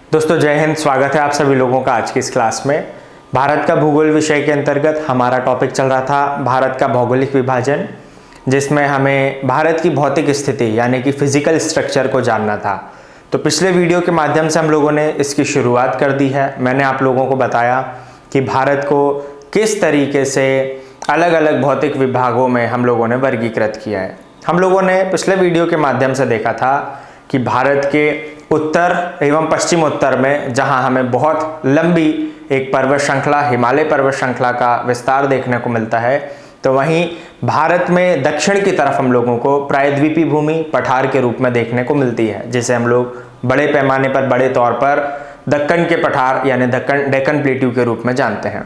दोस्तों जय हिंद। स्वागत है आप सभी लोगों का आज की इस क्लास में। भारत का भूगोल विषय के अंतर्गत हमारा टॉपिक चल रहा था भारत का भौगोलिक विभाजन, जिसमें हमें भारत की भौतिक स्थिति यानी कि फिजिकल स्ट्रक्चर को जानना था। तो पिछले वीडियो के माध्यम से हम लोगों ने इसकी शुरुआत कर दी है। मैंने आप लोगों को बताया कि भारत को किस तरीके से अलग अलग भौतिक विभागों में हम लोगों ने वर्गीकृत किया है। हम लोगों ने पिछले वीडियो के माध्यम से देखा था कि भारत के उत्तर एवं पश्चिम उत्तर में जहां हमें बहुत लंबी एक पर्वत श्रृंखला हिमालय पर्वत श्रृंखला का विस्तार देखने को मिलता है, तो वहीं भारत में दक्षिण की तरफ हम लोगों को प्रायद्वीपीय भूमि पठार के रूप में देखने को मिलती है, जिसे हम लोग बड़े पैमाने पर बड़े तौर पर दक्कन के पठार यानी डेक्कन प्लेट्यू के रूप में जानते हैं।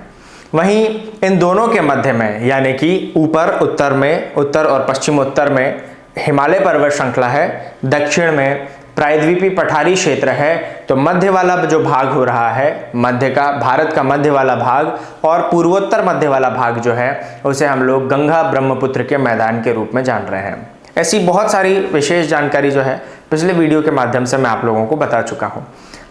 वहीं इन दोनों के मध्य में यानी कि ऊपर उत्तर में उत्तर और पश्चिम उत्तर में हिमालय पर्वत श्रृंखला है, दक्षिण में प्रायद्वीपीय पठारी क्षेत्र है। तो मध्य वाला जो भाग हो रहा है, मध्य का भारत का मध्य वाला भाग और पूर्वोत्तर मध्य वाला भाग जो है उसे हम लोग गंगा ब्रह्मपुत्र के मैदान के रूप में जान रहे हैं। ऐसी बहुत सारी विशेष जानकारी जो है पिछले वीडियो के माध्यम से मैं आप लोगों को बता चुका हूं।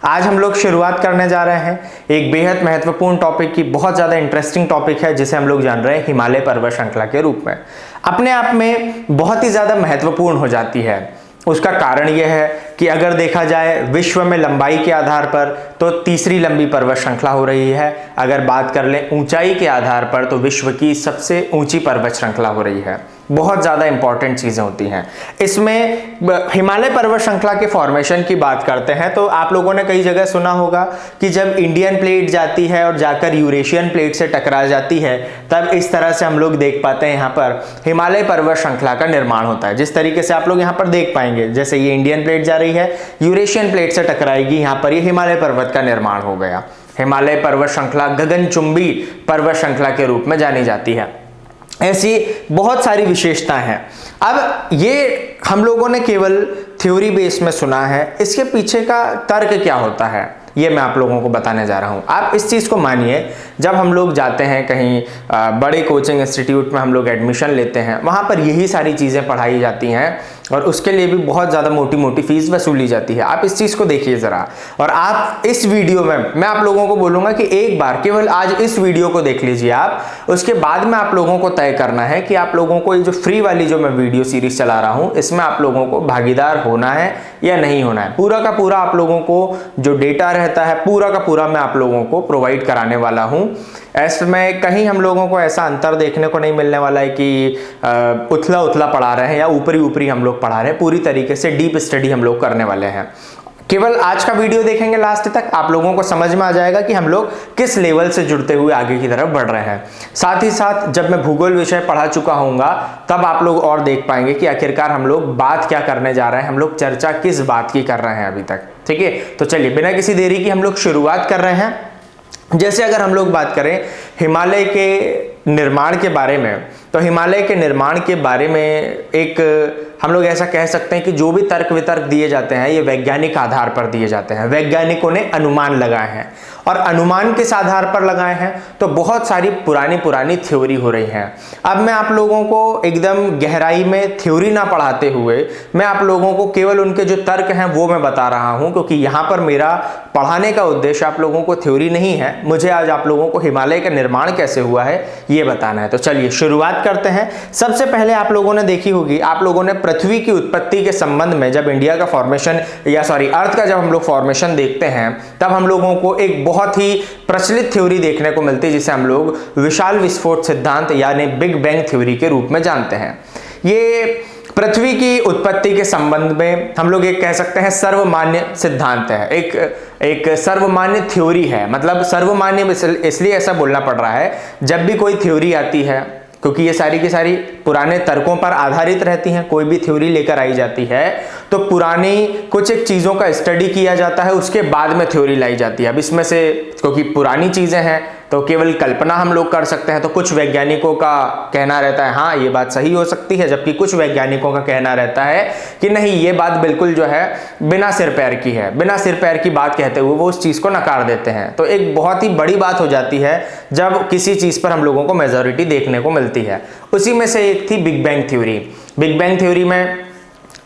आज हम लोग शुरुआत करने जा रहे हैं एक बेहद महत्वपूर्ण टॉपिक की, बहुत ज़्यादा इंटरेस्टिंग टॉपिक है जिसे हम लोग जान रहे हैं हिमालय पर्वत श्रृंखला के रूप में। अपने आप में बहुत ही ज़्यादा महत्वपूर्ण हो जाती है। उसका कारण यह है कि अगर देखा जाए विश्व में लंबाई के आधार पर तो तीसरी लंबी पर्वत श्रृंखला हो रही है। अगर बात कर लें ऊंचाई के आधार पर तो विश्व की सबसे ऊंची पर्वत श्रृंखला हो रही है। बहुत ज़्यादा इंपॉर्टेंट चीज़ें होती हैं इसमें। हिमालय पर्वत श्रृंखला के फॉर्मेशन की बात करते हैं तो आप लोगों ने कई जगह सुना होगा कि जब इंडियन प्लेट जाती है और जाकर यूरेशियन प्लेट से टकरा जाती है, तब इस तरह से हम लोग देख पाते हैं यहाँ पर हिमालय पर्वत श्रृंखला का निर्माण होता है। जिस तरीके से आप लोग यहाँ पर देख पाएंगे, जैसे ये इंडियन प्लेट जा रही है, यूरेशियन प्लेट से टकराएगी, यहाँ पर ये हिमालय पर्वत का निर्माण हो गया। हिमालय पर्वत श्रृंखला गगनचुंबी पर्वत श्रृंखला के रूप में जानी जाती है। ऐसी बहुत सारी विशेषताएं हैं। अब ये हम लोगों ने केवल थ्योरी बेस में सुना है, इसके पीछे का तर्क क्या होता है ये मैं आप लोगों को बताने जा रहा हूं। आप इस चीज़ को मानिए, जब हम लोग जाते हैं कहीं बड़े कोचिंग इंस्टीट्यूट में हम लोग एडमिशन लेते हैं, वहां पर यही सारी चीज़ें पढ़ाई जाती हैं और उसके लिए भी बहुत ज़्यादा मोटी मोटी फीस वसूली जाती है। आप इस चीज़ को देखिए ज़रा, और आप इस वीडियो में मैं आप लोगों को बोलूँगा कि एक बार केवल आज इस वीडियो को देख लीजिए आप, उसके बाद में आप लोगों को तय करना है कि आप लोगों को ये जो फ्री वाली जो मैं वीडियो सीरीज चला रहा हूँ इसमें आप लोगों को भागीदार होना है या नहीं होना है। पूरा का पूरा आप लोगों को जो डेटा रहता है पूरा का पूरा मैं आप लोगों को प्रोवाइड कराने वाला हूँ। इसमें कहीं हम लोगों को ऐसा अंतर देखने को नहीं मिलने वाला है कि उथला उथला पढ़ा रहे हैं या ऊपरी ऊपरी हम लोग पढ़ा रहे हैं। पूरी तरीके से डीप स्टडी हम लोग करने वाले हैं। केवल आज का वीडियो देखेंगे लास्ट तक, आप लोगों को समझ में आ जाएगा कि हम लोग किस लेवल से जुड़ते हुए आगे की तरफ बढ़ रहे हैं। साथ ही साथ जब मैं भूगोल विषय पढ़ा चुका होऊंगा तब आप लोग और देख पाएंगे कि आखिरकार हम लोग बात क्या करने जा रहे हैं, हम लोग चर्चा किस बात की कर रहे हैं अभी तक। ठीक है, तो चलिए बिना किसी देरी की हम लोग शुरुआत कर रहे हैं। जैसे अगर हम लोग बात करें हिमालय के निर्माण के बारे में, तो हिमालय के निर्माण के बारे में एक हम लोग ऐसा कह सकते हैं कि जो भी तर्क वितर्क दिए जाते हैं ये वैज्ञानिक आधार पर दिए जाते हैं। वैज्ञानिकों ने अनुमान लगाए हैं और अनुमान किस आधार पर लगाए हैं, तो बहुत सारी पुरानी थ्योरी हो रही हैं। अब मैं आप लोगों को एकदम गहराई में थ्योरी ना पढ़ाते हुए मैं आप लोगों को केवल उनके जो तर्क हैं वो मैं बता रहा हूं, क्योंकि यहाँ पर मेरा पढ़ाने का उद्देश्य आप लोगों को थ्योरी नहीं है, मुझे आज आप लोगों को हिमालय का निर्माण कैसे हुआ है ये बताना है। तो चलिए शुरुआत करते हैं। सबसे पहले आप लोगों ने देखी होगी, आप लोगों ने पृथ्वी की उत्पत्ति के संबंध में जब इंडिया का फॉर्मेशन अर्थ का जब हम लोग फॉर्मेशन देखते हैं तब हम लोगों को एक बहुत ही प्रचलित थ्योरी देखने को मिलती है जिसे हम लोग विशाल विस्फोट सिद्धांत यानी बिग बैंग थ्योरी के रूप में जानते हैं। ये पृथ्वी की उत्पत्ति के संबंध में हम लोग एक कह सकते हैं सर्वमान्य सिद्धांत है, एक सर्वमान्य थ्योरी है। मतलब सर्वमान्य इसलिए ऐसा बोलना पड़ रहा है, जब भी कोई थ्योरी आती है, क्योंकि ये सारी की सारी पुराने तर्कों पर आधारित रहती हैं, कोई भी थ्योरी लेकर आई जाती है तो पुरानी कुछ एक चीज़ों का स्टडी किया जाता है, उसके बाद में थ्योरी लाई जाती है। अब इसमें से क्योंकि पुरानी चीज़ें हैं तो केवल कल्पना हम लोग कर सकते हैं, तो कुछ वैज्ञानिकों का कहना रहता है हाँ ये बात सही हो सकती है, जबकि कुछ वैज्ञानिकों का कहना रहता है कि नहीं ये बात बिल्कुल जो है बिना सिर पैर की है। बिना सिर पैर की बात कहते हुए वो उस चीज़ को नकार देते हैं। तो एक बहुत ही बड़ी बात हो जाती है जब किसी चीज़ पर हम लोगों को मेजॉरिटी देखने को मिलती है। उसी में से एक थी big bang theory. Big bang theory में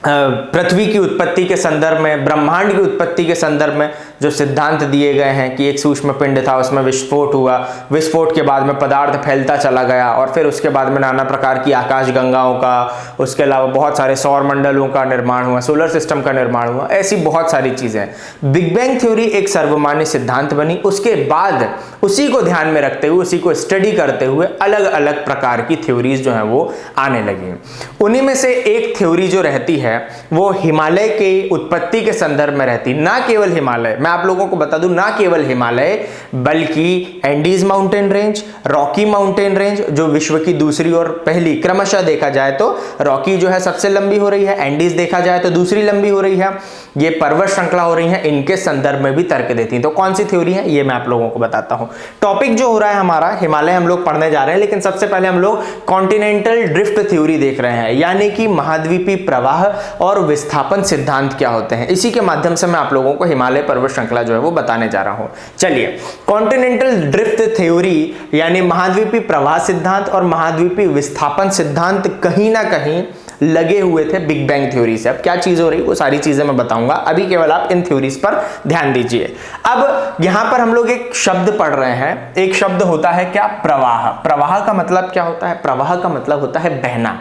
पृथ्वी की उत्पत्ति के संदर्भ में, ब्रह्मांड की उत्पत्ति के संदर्भ में जो सिद्धांत दिए गए हैं कि एक सूक्ष्म पिंड था, उसमें विस्फोट हुआ, विस्फोट के बाद में पदार्थ फैलता चला गया और फिर उसके बाद में नाना प्रकार की आकाश गंगाओं का, उसके अलावा बहुत सारे सौर मंडलों का निर्माण हुआ, सोलर सिस्टम का निर्माण हुआ, ऐसी बहुत सारी चीजें। बिग बैंग थ्योरी एक सर्वमान्य सिद्धांत बनी। उसके बाद उसी को ध्यान में रखते हुए, उसी को स्टडी करते हुए अलग अलग प्रकार की थ्योरीज जो है वो आने लगी। उन्हीं में से एक थ्योरी जो रहती है वो हिमालय के उत्पत्ति के संदर्भ में रहती। ना केवल हिमालय, मैं आप लोगों को बता दूं, ना केवल हिमालय बल्कि Andes mountain range, Rocky mountain range, जो विश्व की दूसरी और पहली, क्रमशः देखा जाए तो रॉकी जो है सबसे लंबी हो रही है, एंडीज देखा जाए तो दूसरी लंबी हो रही है, ये पर्वत श्रृंखला हो रही है, इनके संदर्भ में भी तर्क देती है। तो कौन सी थ्योरी है ये मैं आप लोगों को बताता हूं। टॉपिक जो हो रहा है हमारा, हिमालय हम लोग पढ़ने जा रहे हैं, लेकिन सबसे पहले हम लोग कॉन्टिनेंटल ड्रिफ्ट थ्योरी देख रहे हैं, यानी कि महाद्वीपीय प्रवाह और विस्थापन सिद्धांत क्या होते हैं। इसी के माध्यम से मैं आप लोगों को हिमालय पर्वत श्रृंखला जो है वो बताने जा रहा हूं। चलिए, कॉन्टिनेंटल ड्रिफ्ट थ्योरी यानी महाद्वीपीय प्रवाह सिद्धांत और महाद्वीपीय विस्थापन सिद्धांत कहीं ना कहीं लगे हुए थे बिग बैंग थ्योरी से। अब क्या चीज हो रही वो सारी चीजें मैं बताऊंगा, अभी केवल आप इन थ्योरीज पर ध्यान दीजिए। अब यहां पर हम लोग एक शब्द पढ़ रहे हैं, एक शब्द होता है क्या, प्रवाह। प्रवाह का मतलब क्या होता है, प्रवाह का मतलब होता है बहना।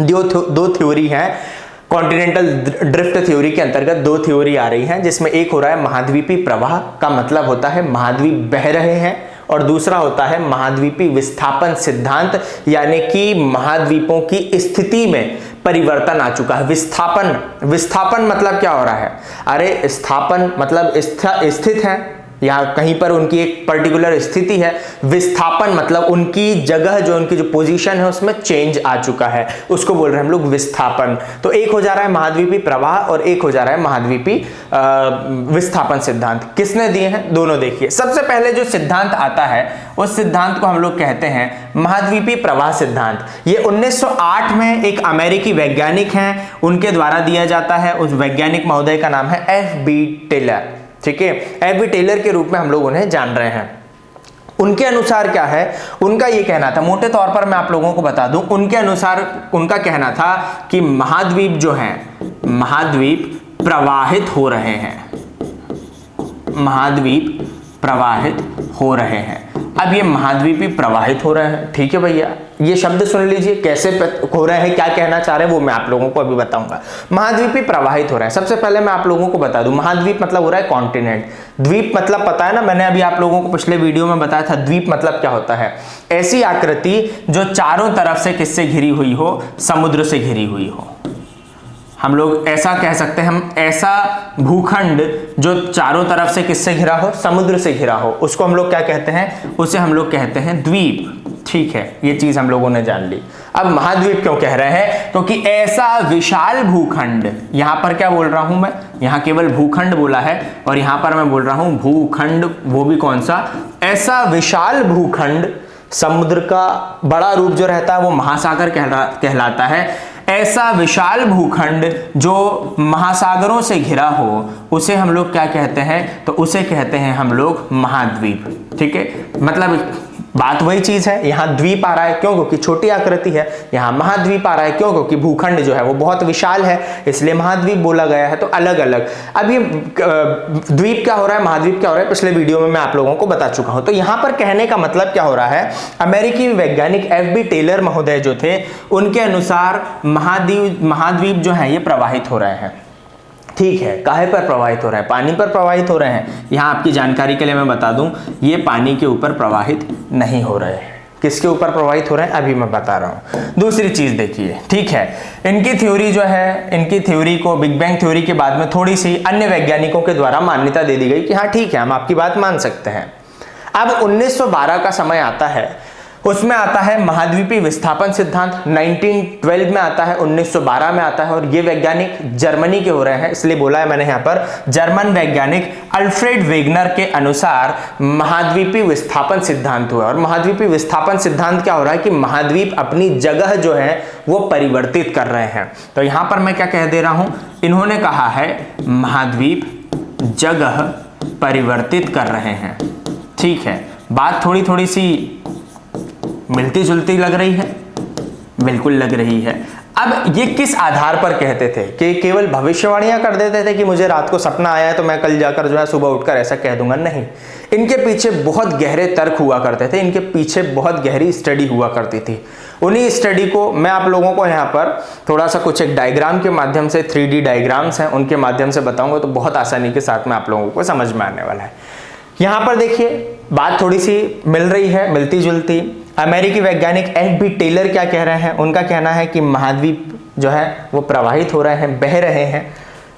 दो थ्योरी है कॉन्टिनेंटल ड्रिफ्ट थ्योरी के अंतर्गत, दो थ्योरी आ रही हैं, जिसमें एक हो रहा है महाद्वीपीय प्रवाह का मतलब होता है महाद्वीप बह रहे हैं, और दूसरा होता है महाद्वीपीय विस्थापन सिद्धांत, यानी कि महाद्वीपों की स्थिति में परिवर्तन आ चुका है। विस्थापन मतलब क्या हो रहा है, अरे स्थापन मतलब स्थित है, या कहीं पर उनकी एक पर्टिकुलर स्थिति है। विस्थापन मतलब उनकी जगह, जो उनकी जो पोजीशन है उसमें चेंज आ चुका है, उसको बोल रहे हैं हम लोग विस्थापन। तो एक हो जा रहा है महाद्वीपीय प्रवाह और एक हो जा रहा है महाद्वीपीय विस्थापन सिद्धांत। किसने दिए हैं, दोनों देखिए। सबसे पहले जो सिद्धांत आता है उस सिद्धांत को हम लोग कहते हैं महाद्वीपीय प्रवाह सिद्धांत। ये 1908 में एक अमेरिकी वैज्ञानिक हैं, उनके द्वारा दिया जाता है। उस वैज्ञानिक महोदय का नाम है F.B. टेलर, ठीक है, F.B. टेलर के रूप में हम लोग उन्हें जान रहे हैं। उनके अनुसार क्या है, उनका ये कहना था, मोटे तौर पर मैं आप लोगों को बता दूं, उनके अनुसार उनका कहना था कि महाद्वीप जो हैं, महाद्वीप प्रवाहित हो रहे हैं, महाद्वीप प्रवाहित हो रहे हैं। अब ये महाद्वीपी प्रवाहित हो रहे हैं, ठीक है भैया, ये शब्द सुन लीजिए कैसे हो रहे हैं, क्या कहना चाह रहे हैं वो मैं आप लोगों को अभी बताऊंगा। महाद्वीपी प्रवाहित हो रहा है, सबसे पहले मैं आप लोगों को बता दूं, महाद्वीप मतलब हो रहा है कॉन्टिनेंट, द्वीप मतलब पता है ना, मैंने अभी आप लोगों को पिछले वीडियो में बताया था द्वीप मतलब क्या होता है, ऐसी आकृति जो चारों तरफ से किससे घिरी हुई हो, समुद्र से घिरी हुई हो। हम लोग ऐसा कह सकते हैं, हम ऐसा भूखंड जो चारों तरफ से किससे घिरा हो, समुद्र से घिरा हो, उसको हम लोग क्या कहते हैं, उसे हम लोग कहते हैं द्वीप। ठीक है, ये चीज हम लोगों ने जान ली। अब महाद्वीप क्यों कह रहे हैं, क्योंकि ऐसा विशाल भूखंड, यहां पर क्या बोल रहा हूं मैं, यहां केवल भूखंड बोला है और यहां पर मैं बोल रहा हूं भूखंड, वो भी कौन सा, ऐसा विशाल भूखंड, समुद्र का बड़ा रूप जो रहता है वो महासागर कहलाता है। ऐसा विशाल भूखंड जो महासागरों से घिरा हो उसे हम लोग क्या कहते हैं, तो उसे कहते हैं हम लोग महाद्वीप। ठीक है, मतलब बात वही चीज है, यहां द्वीप आ रहा है क्यों, क्योंकि छोटी आकृति है, यहां महाद्वीप आ रहा है क्यों, क्योंकि भूखंड जो है वो बहुत विशाल है, इसलिए महाद्वीप बोला गया है। तो अलग अलग, अब ये द्वीप क्या हो रहा है, महाद्वीप क्या हो रहा है, पिछले वीडियो में मैं आप लोगों को बता चुका हूं। तो यहां पर कहने का मतलब क्या हो रहा है, अमेरिकी वैज्ञानिक F.B. टेलर महोदय जो थे, उनके अनुसार महाद्वीप जो है ये प्रवाहित हो रहे हैं। ठीक है, काहे पर प्रवाहित हो रहे हैं, पानी पर प्रवाहित हो रहे हैं। यहां आपकी जानकारी के लिए मैं बता दूं, ये पानी के ऊपर प्रवाहित नहीं हो रहे हैं। किसके ऊपर प्रवाहित हो रहे हैं, अभी मैं बता रहा हूं। दूसरी चीज देखिए, ठीक है, इनकी थ्योरी जो है, इनकी थ्योरी को बिग बैंग थ्योरी के बाद में थोड़ी सी अन्य वैज्ञानिकों के द्वारा मान्यता दे दी गई कि हाँ ठीक है, हम आपकी बात मान सकते हैं। अब 1912 का समय आता है, उसमें आता है महाद्वीपीय विस्थापन सिद्धांत, 1912 में आता है, 1912 में आता है, और ये वैज्ञानिक जर्मनी के हो रहे हैं, इसलिए बोला है मैंने यहाँ पर, जर्मन वैज्ञानिक अल्फ्रेड वेगनर के अनुसार महाद्वीपीय विस्थापन सिद्धांत हुआ। और महाद्वीपीय विस्थापन सिद्धांत क्या हो रहा है कि महाद्वीप अपनी जगह जो है वो परिवर्तित कर रहे हैं। तो यहां पर मैं क्या कह दे रहा हूं, इन्होंने कहा है महाद्वीप जगह परिवर्तित कर रहे हैं। ठीक है, बात थोड़ी थोड़ी सी मिलती जुलती लग रही है, बिल्कुल लग रही है। अब ये किस आधार पर कहते थे? कि केवल भविष्यवाणियां कर देते थे कि मुझे रात को सपना आया है तो मैं कल जाकर जो है सुबह उठकर ऐसा कह दूंगा? नहीं, इनके पीछे बहुत गहरे तर्क हुआ करते थे, इनके पीछे बहुत गहरी स्टडी हुआ करती थी। उन्हीं स्टडी को मैं आप लोगों को यहाँ पर थोड़ा सा कुछ एक डायग्राम के माध्यम से, 3D डायग्राम्स हैं उनके माध्यम से बताऊंगा, तो बहुत आसानी के साथ में आप लोगों को समझ में आने वाला है। यहाँ पर देखिए बात थोड़ी सी मिल रही है, मिलती जुलती। अमेरिकी वैज्ञानिक F.B. टेलर क्या कह रहे हैं? उनका कहना है कि महाद्वीप जो है वो प्रवाहित हो रहे हैं, बह रहे हैं।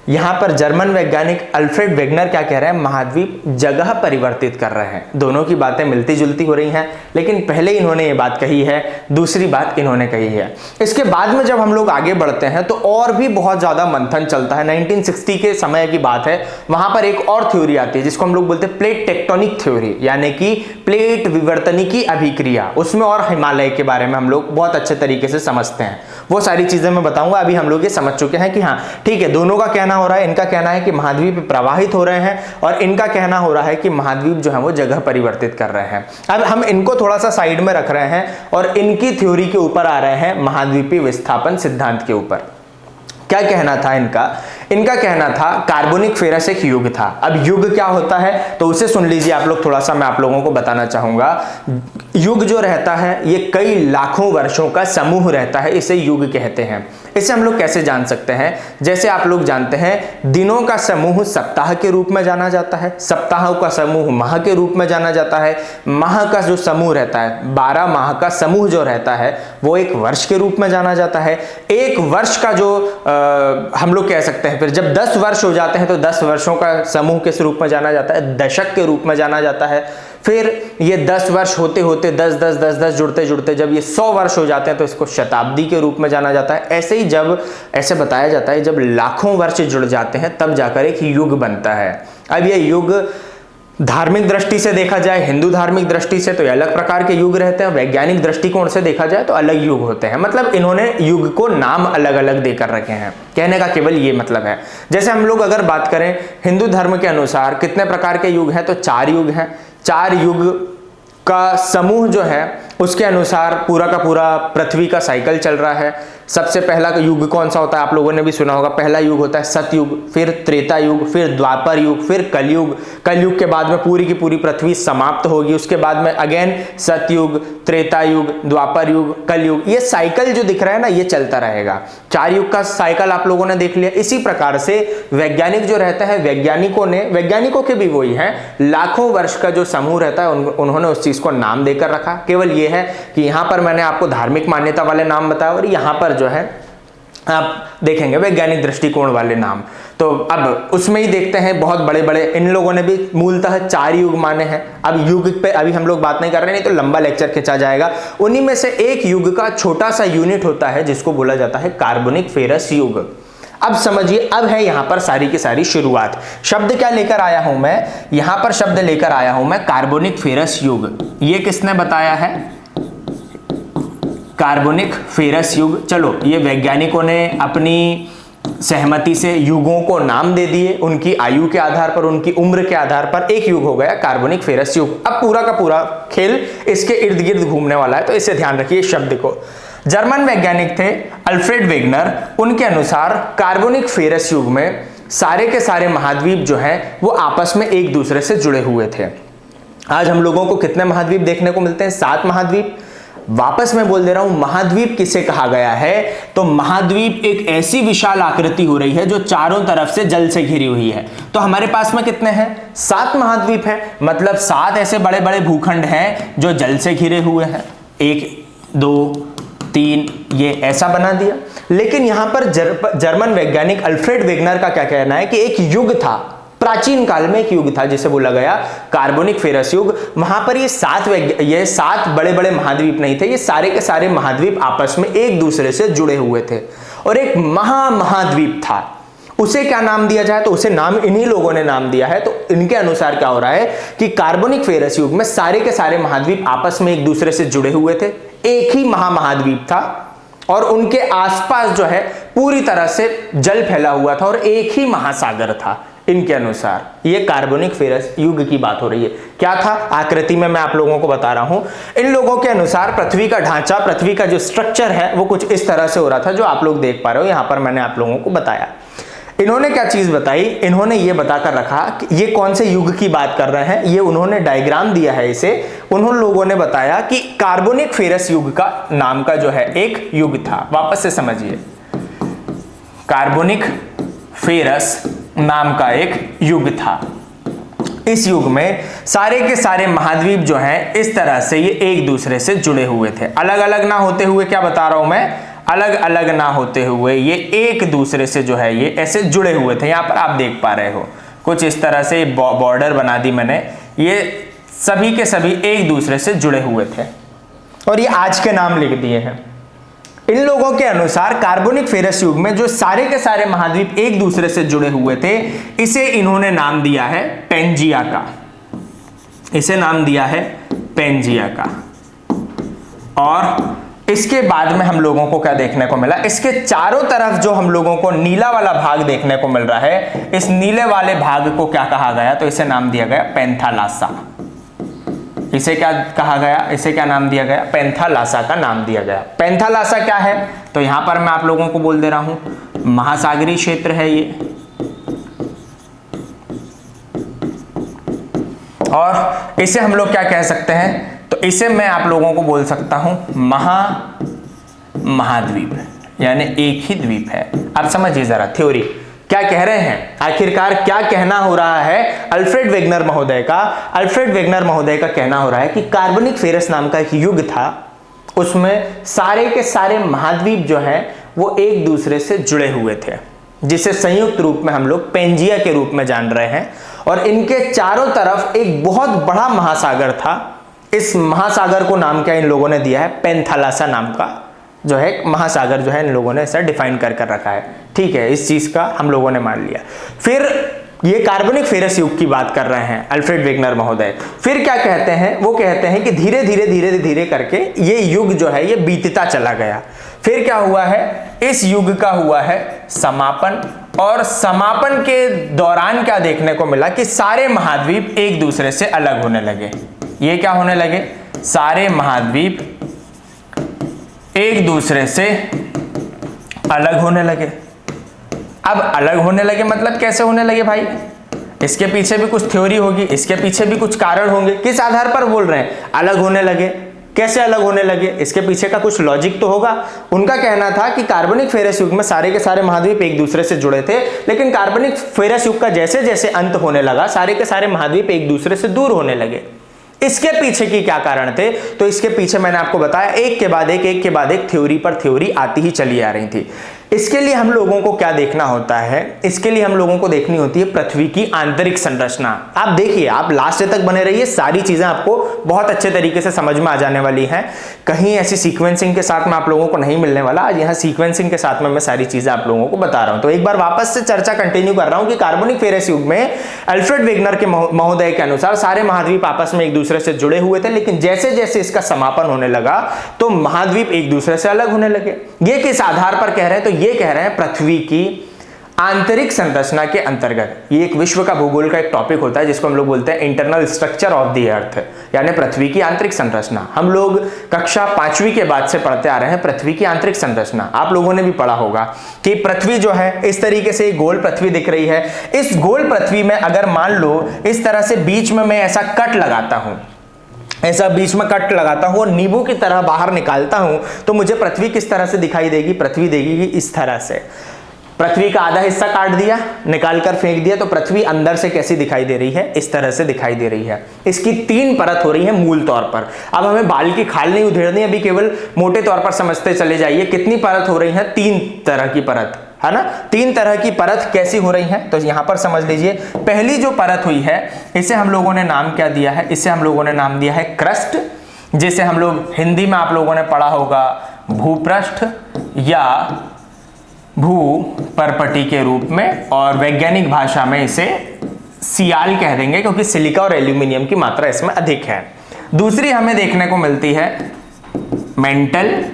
यहाँ पर जर्मन वैज्ञानिक अल्फ्रेड वेगनर क्या कह रहे हैं? महाद्वीप जगह परिवर्तित कर रहे हैं। दोनों की बातें मिलती जुलती हो रही हैं, लेकिन पहले इन्होंने ये बात कही है, दूसरी बात इन्होंने कही है। इसके बाद में जब हम लोग आगे बढ़ते हैं तो और भी बहुत ज्यादा मंथन चलता है। 1960 के समय की बात है, वहां पर एक और थ्योरी आती है जिसको हम लोग बोलते हैं प्लेट टेक्टोनिक थ्योरी, यानी कि प्लेट विवर्तनिकी अभिक्रिया। उसमें और हिमालय के बारे में हम लोग बहुत अच्छे तरीके से समझते हैं, वो सारी चीजें मैं बताऊंगा। अभी हम लोग ये समझ चुके हैं कि हाँ ठीक है, दोनों का कहना हो रहा है, इनका कहना है कि महाद्वीप प्रवाहित हो रहे हैं और इनका कहना हो रहा है कि महाद्वीप जो है वो जगह परिवर्तित कर रहे हैं। अब हम इनको थोड़ा सा साइड में रख रहे हैं और इनकी थ्योरी के ऊपर आ रहे हैं, महाद्वीपीय विस्थापन सिद्धांत के ऊपर। क्या कहना था इनका? इनका कहना था कार्बोनिक फेरस एक युग था। अब युग क्या होता है तो उसे सुन लीजिए आप लोग, थोड़ा सा मैं आप लोगों को बताना चाहूंगा। युग जो रहता है ये कई लाखों वर्षों का समूह रहता है, इसे युग कहते हैं। इसे हम लोग कैसे जान सकते हैं? जैसे आप लोग जानते हैं दिनों का समूह सप्ताह के रूप में जाना जाता है, सप्ताहों का समूह माह के रूप में जाना जाता है, माह का जो समूह रहता है, 12 माह का समूह जो रहता है वो एक वर्ष के रूप में जाना जाता है। एक वर्ष का जो हम लोग कह सकते हैं, फिर जब 10 वर्ष हो जाते हैं तो 10 वर्षों का समूह किस रूप में जाना जाता है? दशक के रूप में जाना जाता है। फिर ये 10 वर्ष होते होते 10 जुड़ते जुड़ते जब ये 100 वर्ष हो जाते हैं तो इसको शताब्दी के रूप में जाना जाता है। ऐसे ही जब ऐसे बताया जाता है जब लाखों वर्ष जुड़ जाते हैं तब जाकर एक युग बनता है। अब ये युग धार्मिक दृष्टि से देखा जाए, हिंदू धार्मिक दृष्टि से तो ये अलग प्रकार के युग रहते हैं, वैज्ञानिक दृष्टिकोण से देखा जाए तो अलग युग होते हैं। मतलब इन्होंने युग को नाम अलग अलग देकर रखे हैं, कहने का केवल ये मतलब है। जैसे हम लोग अगर बात करें हिंदू धर्म के अनुसार कितने प्रकार के युग हैं तो 4 युग हैं। 4 युग का समूह जो है उसके अनुसार पूरा का पूरा पृथ्वी का साइकिल चल रहा है। सबसे पहला युग कौन सा होता है? आप लोगों ने भी सुना होगा, पहला युग होता है सतयुग, फिर त्रेता युग, फिर द्वापर युग, फिर कलयुग। कलयुग के बाद में पूरी की पूरी पृथ्वी समाप्त होगी। उसके बाद में अगेन सतयुग, त्रेता युग, द्वापर युग, कलयुग। ये साइकिल जो दिख रहा है ना ये चलता रहेगा। 4 युग का साइकिल आप लोगों ने देख लिया। इसी प्रकार से वैज्ञानिक जो रहता है, वैज्ञानिकों के भी वही है, लाखों वर्ष का जो समूह रहता है उन्होंने उस चीज को नाम देकर रखा। केवल ये है कि यहां पर मैंने आपको धार्मिक मान्यता वाले नाम बताया और यहां पर जो है आप देखेंगे वैज्ञानिक दृष्टिकोण वाले नाम। तो अब उसमें ही देखते हैं बहुत बड़े बड़े इन लोगों ने भी मूलतः 4 युग माने हैं। अब युग पे अभी हम लोग बात नहीं कर रहे, नहीं तो लंबा लेक्चर खिंचा जाएगा। उन्हीं में से एक युग का छोटा सा यूनिट होता है जिसको बोला जाता है कार्बोनिक फेरस युग। अब समझिए, अब है यहां पर सारी की सारी शुरुआत। शब्द क्या लेकर आया हूं मैं? यहां पर शब्द लेकर आया हूं मैं कार्बोनिक फेरस युग। ये किसने बताया है? कार्बोनिक फेरस युग। चलो ये वैज्ञानिकों ने अपनी सहमति से युगों को नाम दे दिए, उनकी आयु के आधार पर, उनकी उम्र के आधार पर एक युग हो गया कार्बोनिक फेरस युग। अब पूरा का पूरा खेल इसके इर्द गिर्द घूमने वाला है, तो इसे ध्यान रखिए शब्द को। जर्मन वैज्ञानिक थे अल्फ्रेड वेगनर, उनके अनुसार कार्बोनिक फेरस युग में सारे के सारे महाद्वीप जो हैं वो आपस में एक दूसरे से जुड़े हुए थे। आज हम लोगों को कितने महाद्वीप देखने को मिलते हैं? 7 महाद्वीप। वापस मैं बोल दे रहा हूं, महाद्वीप किसे कहा गया है? तो महाद्वीप एक ऐसी विशाल आकृति हो रही है जो चारों तरफ से जल से घिरी हुई है। तो हमारे पास में कितने हैं? 7 महाद्वीप हैं। मतलब 7 ऐसे बड़े बड़े भूखंड हैं जो जल से घिरे हुए हैं। 1 2 3 ये ऐसा बना दिया। लेकिन यहां पर जर्मन वैज्ञानिक अल्फ्रेड वेगनर का क्या कहना है कि एक युग था, प्राचीन काल में एक युग था जिसे बोला गया कार्बोनिक फेरस युग। वहां पर ये 7 बड़े बड़े महाद्वीप नहीं थे, ये सारे के सारे महाद्वीप आपस में एक दूसरे से जुड़े हुए थे और एक महाद्वीप था। उसे क्या नाम दिया जाए? तो उसे नाम इन्हीं लोगों ने नाम दिया है। तो इनके अनुसार क्या हो रहा है कि कार्बोनिक फेरस युग में सारे के सारे महाद्वीप आपस में एक दूसरे से जुड़े हुए थे, एक ही महाद्वीप था और उनके आसपास जो है पूरी तरह से जल फैला हुआ था और एक ही महासागर था। इनके अनुसार ये कार्बोनिक फेरस युग की बात हो रही है। क्या था आकृति में मैं आप लोगों को बता रहा हूं, इन लोगों के अनुसार पृथ्वी का ढांचा, पृथ्वी का जो स्ट्रक्चर है वो कुछ इस तरह से हो रहा था जो आप लोग देख पा रहे हो यहां पर मैंने आप लोगों को बताया। इन्होंने क्या चीज बताई, इन्होंने ये बताकर रखा कि ये कौन से युग की बात कर रहे हैं, ये उन्होंने डायग्राम दिया है इसे, उन्होंने लोगों ने बताया कि कार्बोनिक फेरस युग का नाम का जो है एक युग था। वापस से समझिए, कार्बोनिक फेरस नाम का एक युग था। इस युग में सारे के सारे महाद्वीप जो हैं इस तरह से ये एक दूसरे से जुड़े हुए थे, अलग अलग ना होते हुए, क्या बता रहा हूं मैं, अलग अलग ना होते हुए ये एक दूसरे से जो है ये ऐसे जुड़े हुए थे। यहां पर आप देख पा रहे हो कुछ इस तरह से बॉर्डर बना दी मैंने, ये सभी के सभी एक दूसरे से जुड़े हुए थे और ये आज के नाम लिख दिए हैं। इन लोगों के अनुसार कार्बोनिक फेरस युग में जो सारे के सारे महाद्वीप एक दूसरे से जुड़े हुए थे, इसे इन्होंने नाम दिया है पेंजिया का, इसे नाम दिया है पेंजिया का। और इसके बाद में हम लोगों को क्या देखने को मिला, इसके चारों तरफ जो हम लोगों को नीला वाला भाग देखने को मिल रहा है, इस नीले वाले भाग को क्या कहा गया, तो इसे नाम दिया गया पैंथालासा। इसे क्या कहा गया, इसे क्या नाम दिया गया, पैंथालासा का नाम दिया गया। पैंथालासा क्या है, तो यहां पर मैं आप लोगों को बोल दे रहा हूं, महासागरीय क्षेत्र है ये, और इसे हम लोग क्या कह सकते हैं, तो इसे मैं आप लोगों को बोल सकता हूं महाद्वीप, यानी एक ही द्वीप है। आप समझिए जरा थ्योरी क्या कह रहे हैं, आखिरकार क्या कहना हो रहा है अल्फ्रेड वेगनर महोदय का। अल्फ्रेड वेगनर महोदय का कहना हो रहा है कि कार्बोनिक फेरस नाम का एक युग था, उसमें सारे के सारे महाद्वीप जो हैं वो एक दूसरे से जुड़े हुए थे, जिसे संयुक्त रूप में हम लोग पेंजिया के रूप में जान रहे हैं। और इनके चारों तरफ एक बहुत बड़ा महासागर था, इस महासागर को नाम क्या इन लोगों ने दिया है, पैंथालासा नाम का जो है महासागर जो है इन लोगों ने ऐसा डिफाइन कर रखा है। ठीक है, इस चीज का हम लोगों ने मान लिया। फिर ये कार्बोनिक फेरस युग की बात कर रहे हैं अल्फ्रेड वेगनर महोदय। फिर क्या कहते हैं, वो कहते हैं कि धीरे धीरे धीरे धीरे करके ये युग जो है ये बीतता चला गया। फिर क्या हुआ है, इस युग का हुआ है समापन, और समापन के दौरान क्या देखने को मिला कि सारे महाद्वीप एक दूसरे से अलग होने लगे। ये क्या होने लगे, सारे महाद्वीप एक दूसरे से अलग होने लगे। अब अलग होने लगे मतलब कैसे होने लगे भाई, इसके पीछे भी कुछ थ्योरी होगी, इसके पीछे भी कुछ कारण होंगे। किस आधार पर बोल रहे हैं अलग होने लगे, कैसे अलग होने लगे, इसके पीछे का कुछ लॉजिक तो होगा। उनका कहना था कि कार्बोनिक फेरस युग में सारे के सारे महाद्वीप एक दूसरे से जुड़े थे, लेकिन कार्बोनिक फेरस युग का जैसे जैसे अंत होने लगा, सारे के सारे महाद्वीप एक दूसरे से दूर होने लगे। इसके पीछे की क्या कारण थे, तो इसके पीछे मैंने आपको बताया एक के बाद एक थ्योरी पर थ्योरी आती ही चली आ रही थी। इसके लिए हम लोगों को क्या देखना होता है, इसके लिए हम लोगों को देखनी होती है पृथ्वी की आंतरिक संरचना। आप देखिए, आप लास्ट तक बने रहिए, सारी चीजें आपको बहुत अच्छे तरीके से समझ में आ जाने वाली हैं। कहीं ऐसी सीक्वेंसिंग के साथ में आप लोगों को नहीं मिलने वाला, आज यहाँ सीक्वेंसिंग के साथ में मैं सारी चीजें आप लोगों को बता रहा हूं। तो एक बार वापस से चर्चा कंटिन्यू कर रहा हूं कि कार्बोनिक फेरस युग में अल्फ्रेड वेगनर के महोदय के अनुसार सारे महाद्वीप आपस में एक दूसरे से जुड़े हुए थे, लेकिन जैसे जैसे इसका समापन होने लगा तो महाद्वीप एक दूसरे से अलग होने लगे। ये किस आधार पर कह रहे हैं, तो ये कह रहे हैं पृथ्वी की आंतरिक संरचना के अंतर्गत। ये एक विश्व का भूगोल का एक टॉपिक होता है जिसको हम लोग बोलते हैं internal structure of the earth, यानी पृथ्वी की आंतरिक संरचना। हम लोग कक्षा 5वीं के बाद से पढ़ते आ रहे हैं पृथ्वी की आंतरिक संरचना। आप लोगों ने भी पढ़ा होगा कि पृथ्वी जो है इस तरीके से गोल पृथ्वी दिख रही है। इस गोल पृथ्वी में अगर मान लो इस तरह से बीच में मैं ऐसा कट लगाता हूं, ऐसा बीच में कट लगाता हूं और नींबू की तरह बाहर निकालता हूं, तो मुझे पृथ्वी किस तरह से दिखाई देगी, पृथ्वी देगी इस तरह से। पृथ्वी का आधा हिस्सा काट दिया, निकाल कर फेंक दिया, तो पृथ्वी अंदर से कैसी दिखाई दे रही है, इस तरह से दिखाई दे रही है। इसकी 3 परत हो रही है मूल तौर पर। अब हमें बाल की खाल नहीं उधेड़नी, अभी केवल मोटे तौर पर समझते चले जाइए। कितनी परत हो रही है, 3 तरह की परत है ना। 3 तरह की परत कैसी हो रही है, तो यहां पर समझ लीजिए। पहली जो परत हुई है इसे हम लोगों ने नाम क्या दिया है, इसे हम लोगों ने नाम दिया है क्रस्ट, जिसे हम लोग हिंदी में आप लोगों ने पढ़ा होगा भूपृष्ठ या भूपर्पटी के रूप में, और वैज्ञानिक भाषा में इसे सियाल कह देंगे क्योंकि सिलिका और एल्यूमिनियम की मात्रा इसमें अधिक है। दूसरी हमें देखने को मिलती है मेंटल,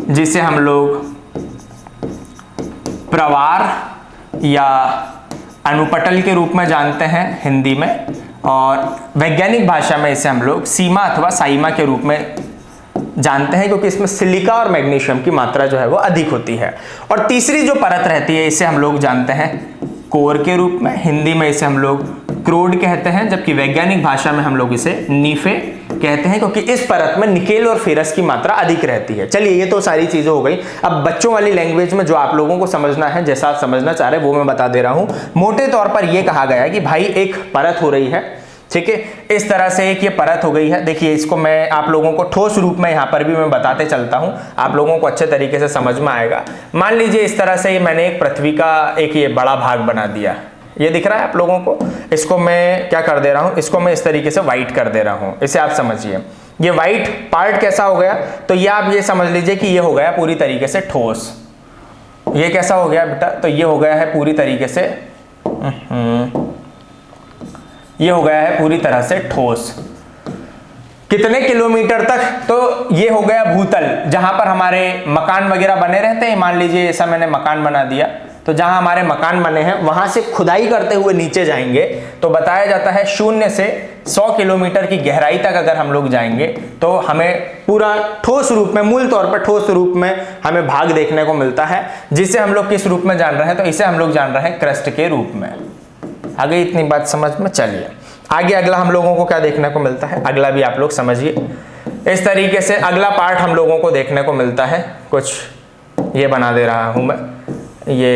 जिसे हम लोग प्रवार या अनुपटल के रूप में जानते हैं हिंदी में, और वैज्ञानिक भाषा में इसे हम लोग सीमा अथवा साइमा के रूप में जानते हैं, क्योंकि इसमें सिलिका और मैग्नीशियम की मात्रा जो है वो अधिक होती है। और तीसरी जो परत रहती है इसे हम लोग जानते हैं कोर के रूप में, हिंदी में इसे हम लोग क्रोड कहते हैं, जबकि वैज्ञानिक भाषा में हम लोग इसे नीफे कहते हैं, क्योंकि इस परत में निकेल और फेरस की मात्रा अधिक रहती है। चलिए ये तो सारी चीजें हो गई। अब बच्चों वाली लैंग्वेज में जो आप लोगों को समझना है, जैसा आप समझना चाह रहे हैं वो मैं बता दे रहा हूं। मोटे तौर पर यह कहा गया है कि भाई एक परत हो रही है, ठीक है, इस तरह से एक ये परत हो गई है। देखिए इसको मैं आप लोगों को ठोस रूप में यहां पर भी मैं बताते चलता हूं, आप लोगों को अच्छे तरीके से समझ में आएगा। मान लीजिए इस तरह से मैंने एक पृथ्वी का एक ये बड़ा भाग बना दिया, ये दिख रहा है आप लोगों को। इसको मैं क्या कर दे रहा हूं, इसको मैं इस तरीके से व्हाइट कर दे रहा हूं, इसे आप समझिए। ये व्हाइट पार्ट कैसा हो गया, तो ये आप ये समझ लीजिए कि ये हो गया पूरी तरीके से ठोस। ये कैसा हो गया बेटा, तो ये हो गया है पूरी तरीके से ये हो गया है पूरी तरह से ठोस। कितने किलोमीटर तक, तो ये हो गया भूतल, जहां पर हमारे मकान वगैरह बने रहते हैं। मान लीजिए ऐसा मैंने मकान बना दिया, तो जहां हमारे मकान बने हैं वहां से खुदाई करते हुए नीचे जाएंगे तो बताया जाता है 0 से 100 किलोमीटर की गहराई तक अगर हम लोग जाएंगे तो हमें पूरा ठोस रूप में, मूल तौर पर ठोस रूप में हमें भाग देखने को मिलता है, जिसे हम लोग किस रूप में जान रहे हैं, तो इसे हम लोग जान रहे हैं क्रस्ट के रूप में। आगे इतनी बात समझ में। चलिए आगे अगला हम लोगों को क्या देखने को मिलता है, अगला भी आप लोग समझिए। इस तरीके से अगला पार्ट हम लोगों को देखने को मिलता है, कुछ ये बना दे रहा हूं मैं, ये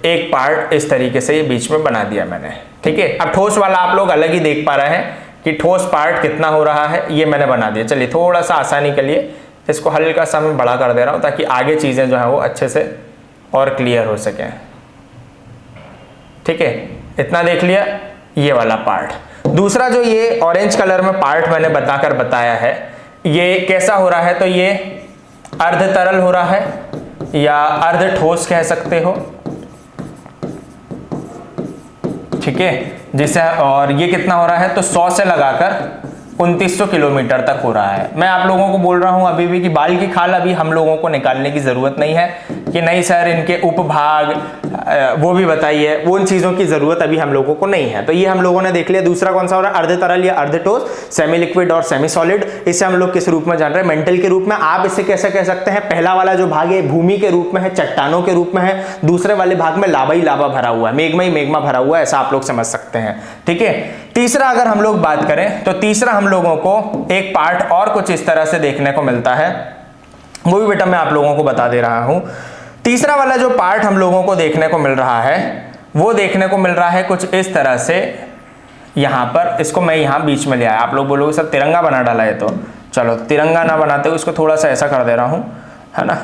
एक पार्ट इस तरीके से ये बीच में बना दिया मैंने, ठीक है। अब ठोस वाला आप लोग अलग ही देख पा रहे हैं कि ठोस पार्ट कितना हो रहा है, ये मैंने बना दिया। चलिए थोड़ा सा आसानी के लिए इसको हल्का सा मैं बड़ा कर दे रहा हूं ताकि आगे चीजें जो है वो अच्छे से और क्लियर हो सके, ठीक है। इतना देख लिया ये वाला पार्ट। दूसरा जो ये ऑरेंज कलर में पार्ट मैंने बताया है, ये कैसा हो रहा है, तो ये अर्ध तरल हो रहा है या अर्ध ठोस कह सकते हो, ठीक है, जिसे, और ये कितना हो रहा है, तो 100 से लगाकर 2900 किलोमीटर तक हो रहा है। मैं आप लोगों को बोल रहा हूं अभी भी कि बाल की खाल अभी हम लोगों को निकालने की जरूरत नहीं है कि नहीं सर इनके उपभाग वो भी बताइए, वो उन चीजों की जरूरत अभी हम लोगों को नहीं है। तो ये हम लोगों ने देख लिया। दूसरा कौन सा हो रहा है, अर्ध तरल या अर्ध ठोस, सेमी लिक्विड और सेमी सॉलिड। इसे हम लोग किस रूप में जान रहे हैं, मेंटल के रूप में। आप इसे कैसे कह सकते हैं, पहला वाला जो भाग है भूमि के रूप में है, चट्टानों के रूप में है, दूसरे वाले भाग में लावा ही लावा भरा हुआ है, मेग्मा ही मेग्मा भरा हुआ है, ऐसा आप लोग समझ सकते हैं, ठीक है। तीसरा अगर हम लोग बात करें तो तीसरा हम लोगों को एक पार्ट और कुछ इस तरह से देखने को मिलता है, वो भी बेटा मैं आप लोगों को बता दे रहा हूं। तीसरा वाला जो पार्ट हम लोगों को देखने को मिल रहा है वो देखने को मिल रहा है कुछ इस तरह से। यहां पर इसको मैं यहां बीच में ले आया, आप लोग बोलोगे सर तिरंगा बना डाला है, तो चलो तिरंगा ना बनाते हुए इसको थोड़ा सा ऐसा कर दे रहा हूं, है ना।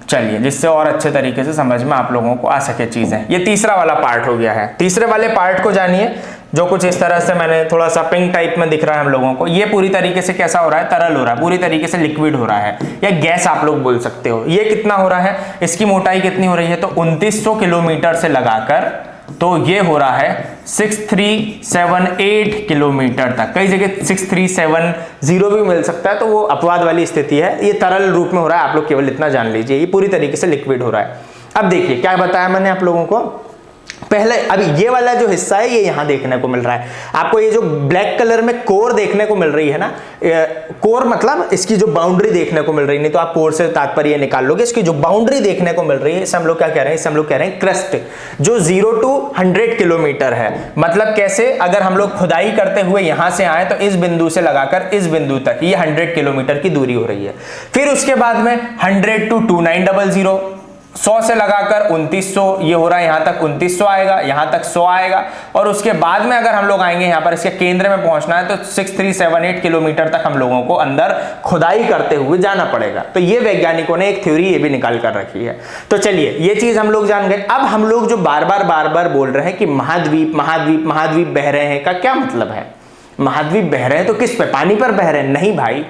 चलिए जिससे और अच्छे तरीके से समझ में आप लोगों को आ सके चीजें। ये तीसरा वाला पार्ट हो गया है। तीसरे वाले पार्ट को जानिए, जो कुछ इस तरह से मैंने थोड़ा सा पिंक टाइप में दिख रहा है हम लोगों को, ये पूरी तरीके से कैसा हो रहा है, तरल हो रहा है, पूरी तरीके से लिक्विड हो रहा है या गैस आप लोग बोल सकते हो। ये कितना हो रहा है, इसकी मोटाई कितनी हो रही है, तो 2900 किलोमीटर से लगाकर तो ये हो रहा है 6378 किलोमीटर तक। कई जगह 6370 भी मिल सकता है, तो वो अपवाद वाली स्थिति है। ये तरल रूप में हो रहा है, आप लोग केवल इतना जान लीजिए, ये पूरी तरीके से लिक्विड हो रहा है। अब देखिए क्या बताया मैंने आप लोगों को, पहले अभी ये वाला जो हिस्सा है ये यहां देखने को मिल रहा है आपको, ये जो ब्लैक कलर में कोर देखने को मिल रही है ना, कोर मतलब इसकी जो बाउंड्री देखने को मिल रही, नहीं तो आप कोर से तात्पर्य निकाल लोगे, इसकी जो बाउंड्री देखने को मिल रही है इसे हम लोग क्या कह रहे हैं, इसे हम लोग कह रहे हैं क्रस्ट, जो 0 to 100 किलोमीटर है। मतलब कैसे, अगर हम लोग खुदाई करते हुए यहां से आए तो इस बिंदु से लगाकर इस बिंदु तक ये 100 किलोमीटर की दूरी हो रही है। फिर उसके बाद में 100 to 2900, 100 से लगाकर 2900 ये हो रहा है, यहां तक 2900 आएगा, यहां तक 100 आएगा, और उसके बाद में अगर हम लोग आएंगे यहां पर इसके केंद्र में पहुंचना है तो 6378 किलोमीटर तक हम लोगों को अंदर खुदाई करते हुए जाना पड़ेगा। तो ये वैज्ञानिकों ने एक थ्योरी ये भी निकाल कर रखी है। तो चलिए ये चीज हम लोग जान गए। अब हम लोग जो बार बार बोल रहे हैं कि महाद्वीप महाद्वीप महाद्वीप बह रहे हैं, का क्या मतलब है। महाद्वीप बह रहे हैं तो किस पे, पानी पर बह रहे हैं? नहीं भाई,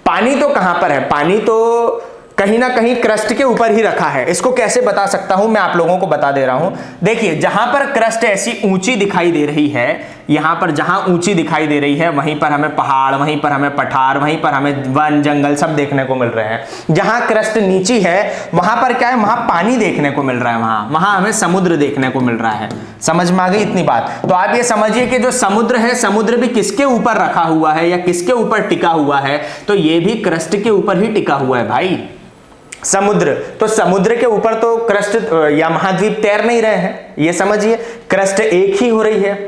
पानी तो कहां पर है, पानी तो कहीं ना कहीं क्रस्ट के ऊपर ही रखा है। इसको कैसे बता सकता हूं, मैं आप लोगों को बता दे रहा हूं। देखिए जहां पर क्रस्ट ऐसी ऊंची दिखाई दे रही है यहाँ पर जहां ऊंची दिखाई दे रही है वहीं पर हमें पहाड़, वहीं पर हमें पठार, वहीं पर हमें वन जंगल सब देखने को मिल रहे हैं। जहां क्रस्ट नीची है वहां पर क्या है, वहां पानी देखने को मिल रहा है, वहां हमें समुद्र देखने को मिल रहा है। समझ में आ गई इतनी बात? तो आप ये समझिए कि जो समुद्र है, समुद्र भी किसके ऊपर रखा हुआ है या किसके ऊपर टिका हुआ है, तो ये भी क्रस्ट के ऊपर ही टिका हुआ है भाई, समुद्र। तो समुद्र के ऊपर तो क्रस्ट या महाद्वीप तैर नहीं रहे हैं, ये समझिए। क्रस्ट एक ही हो रही है,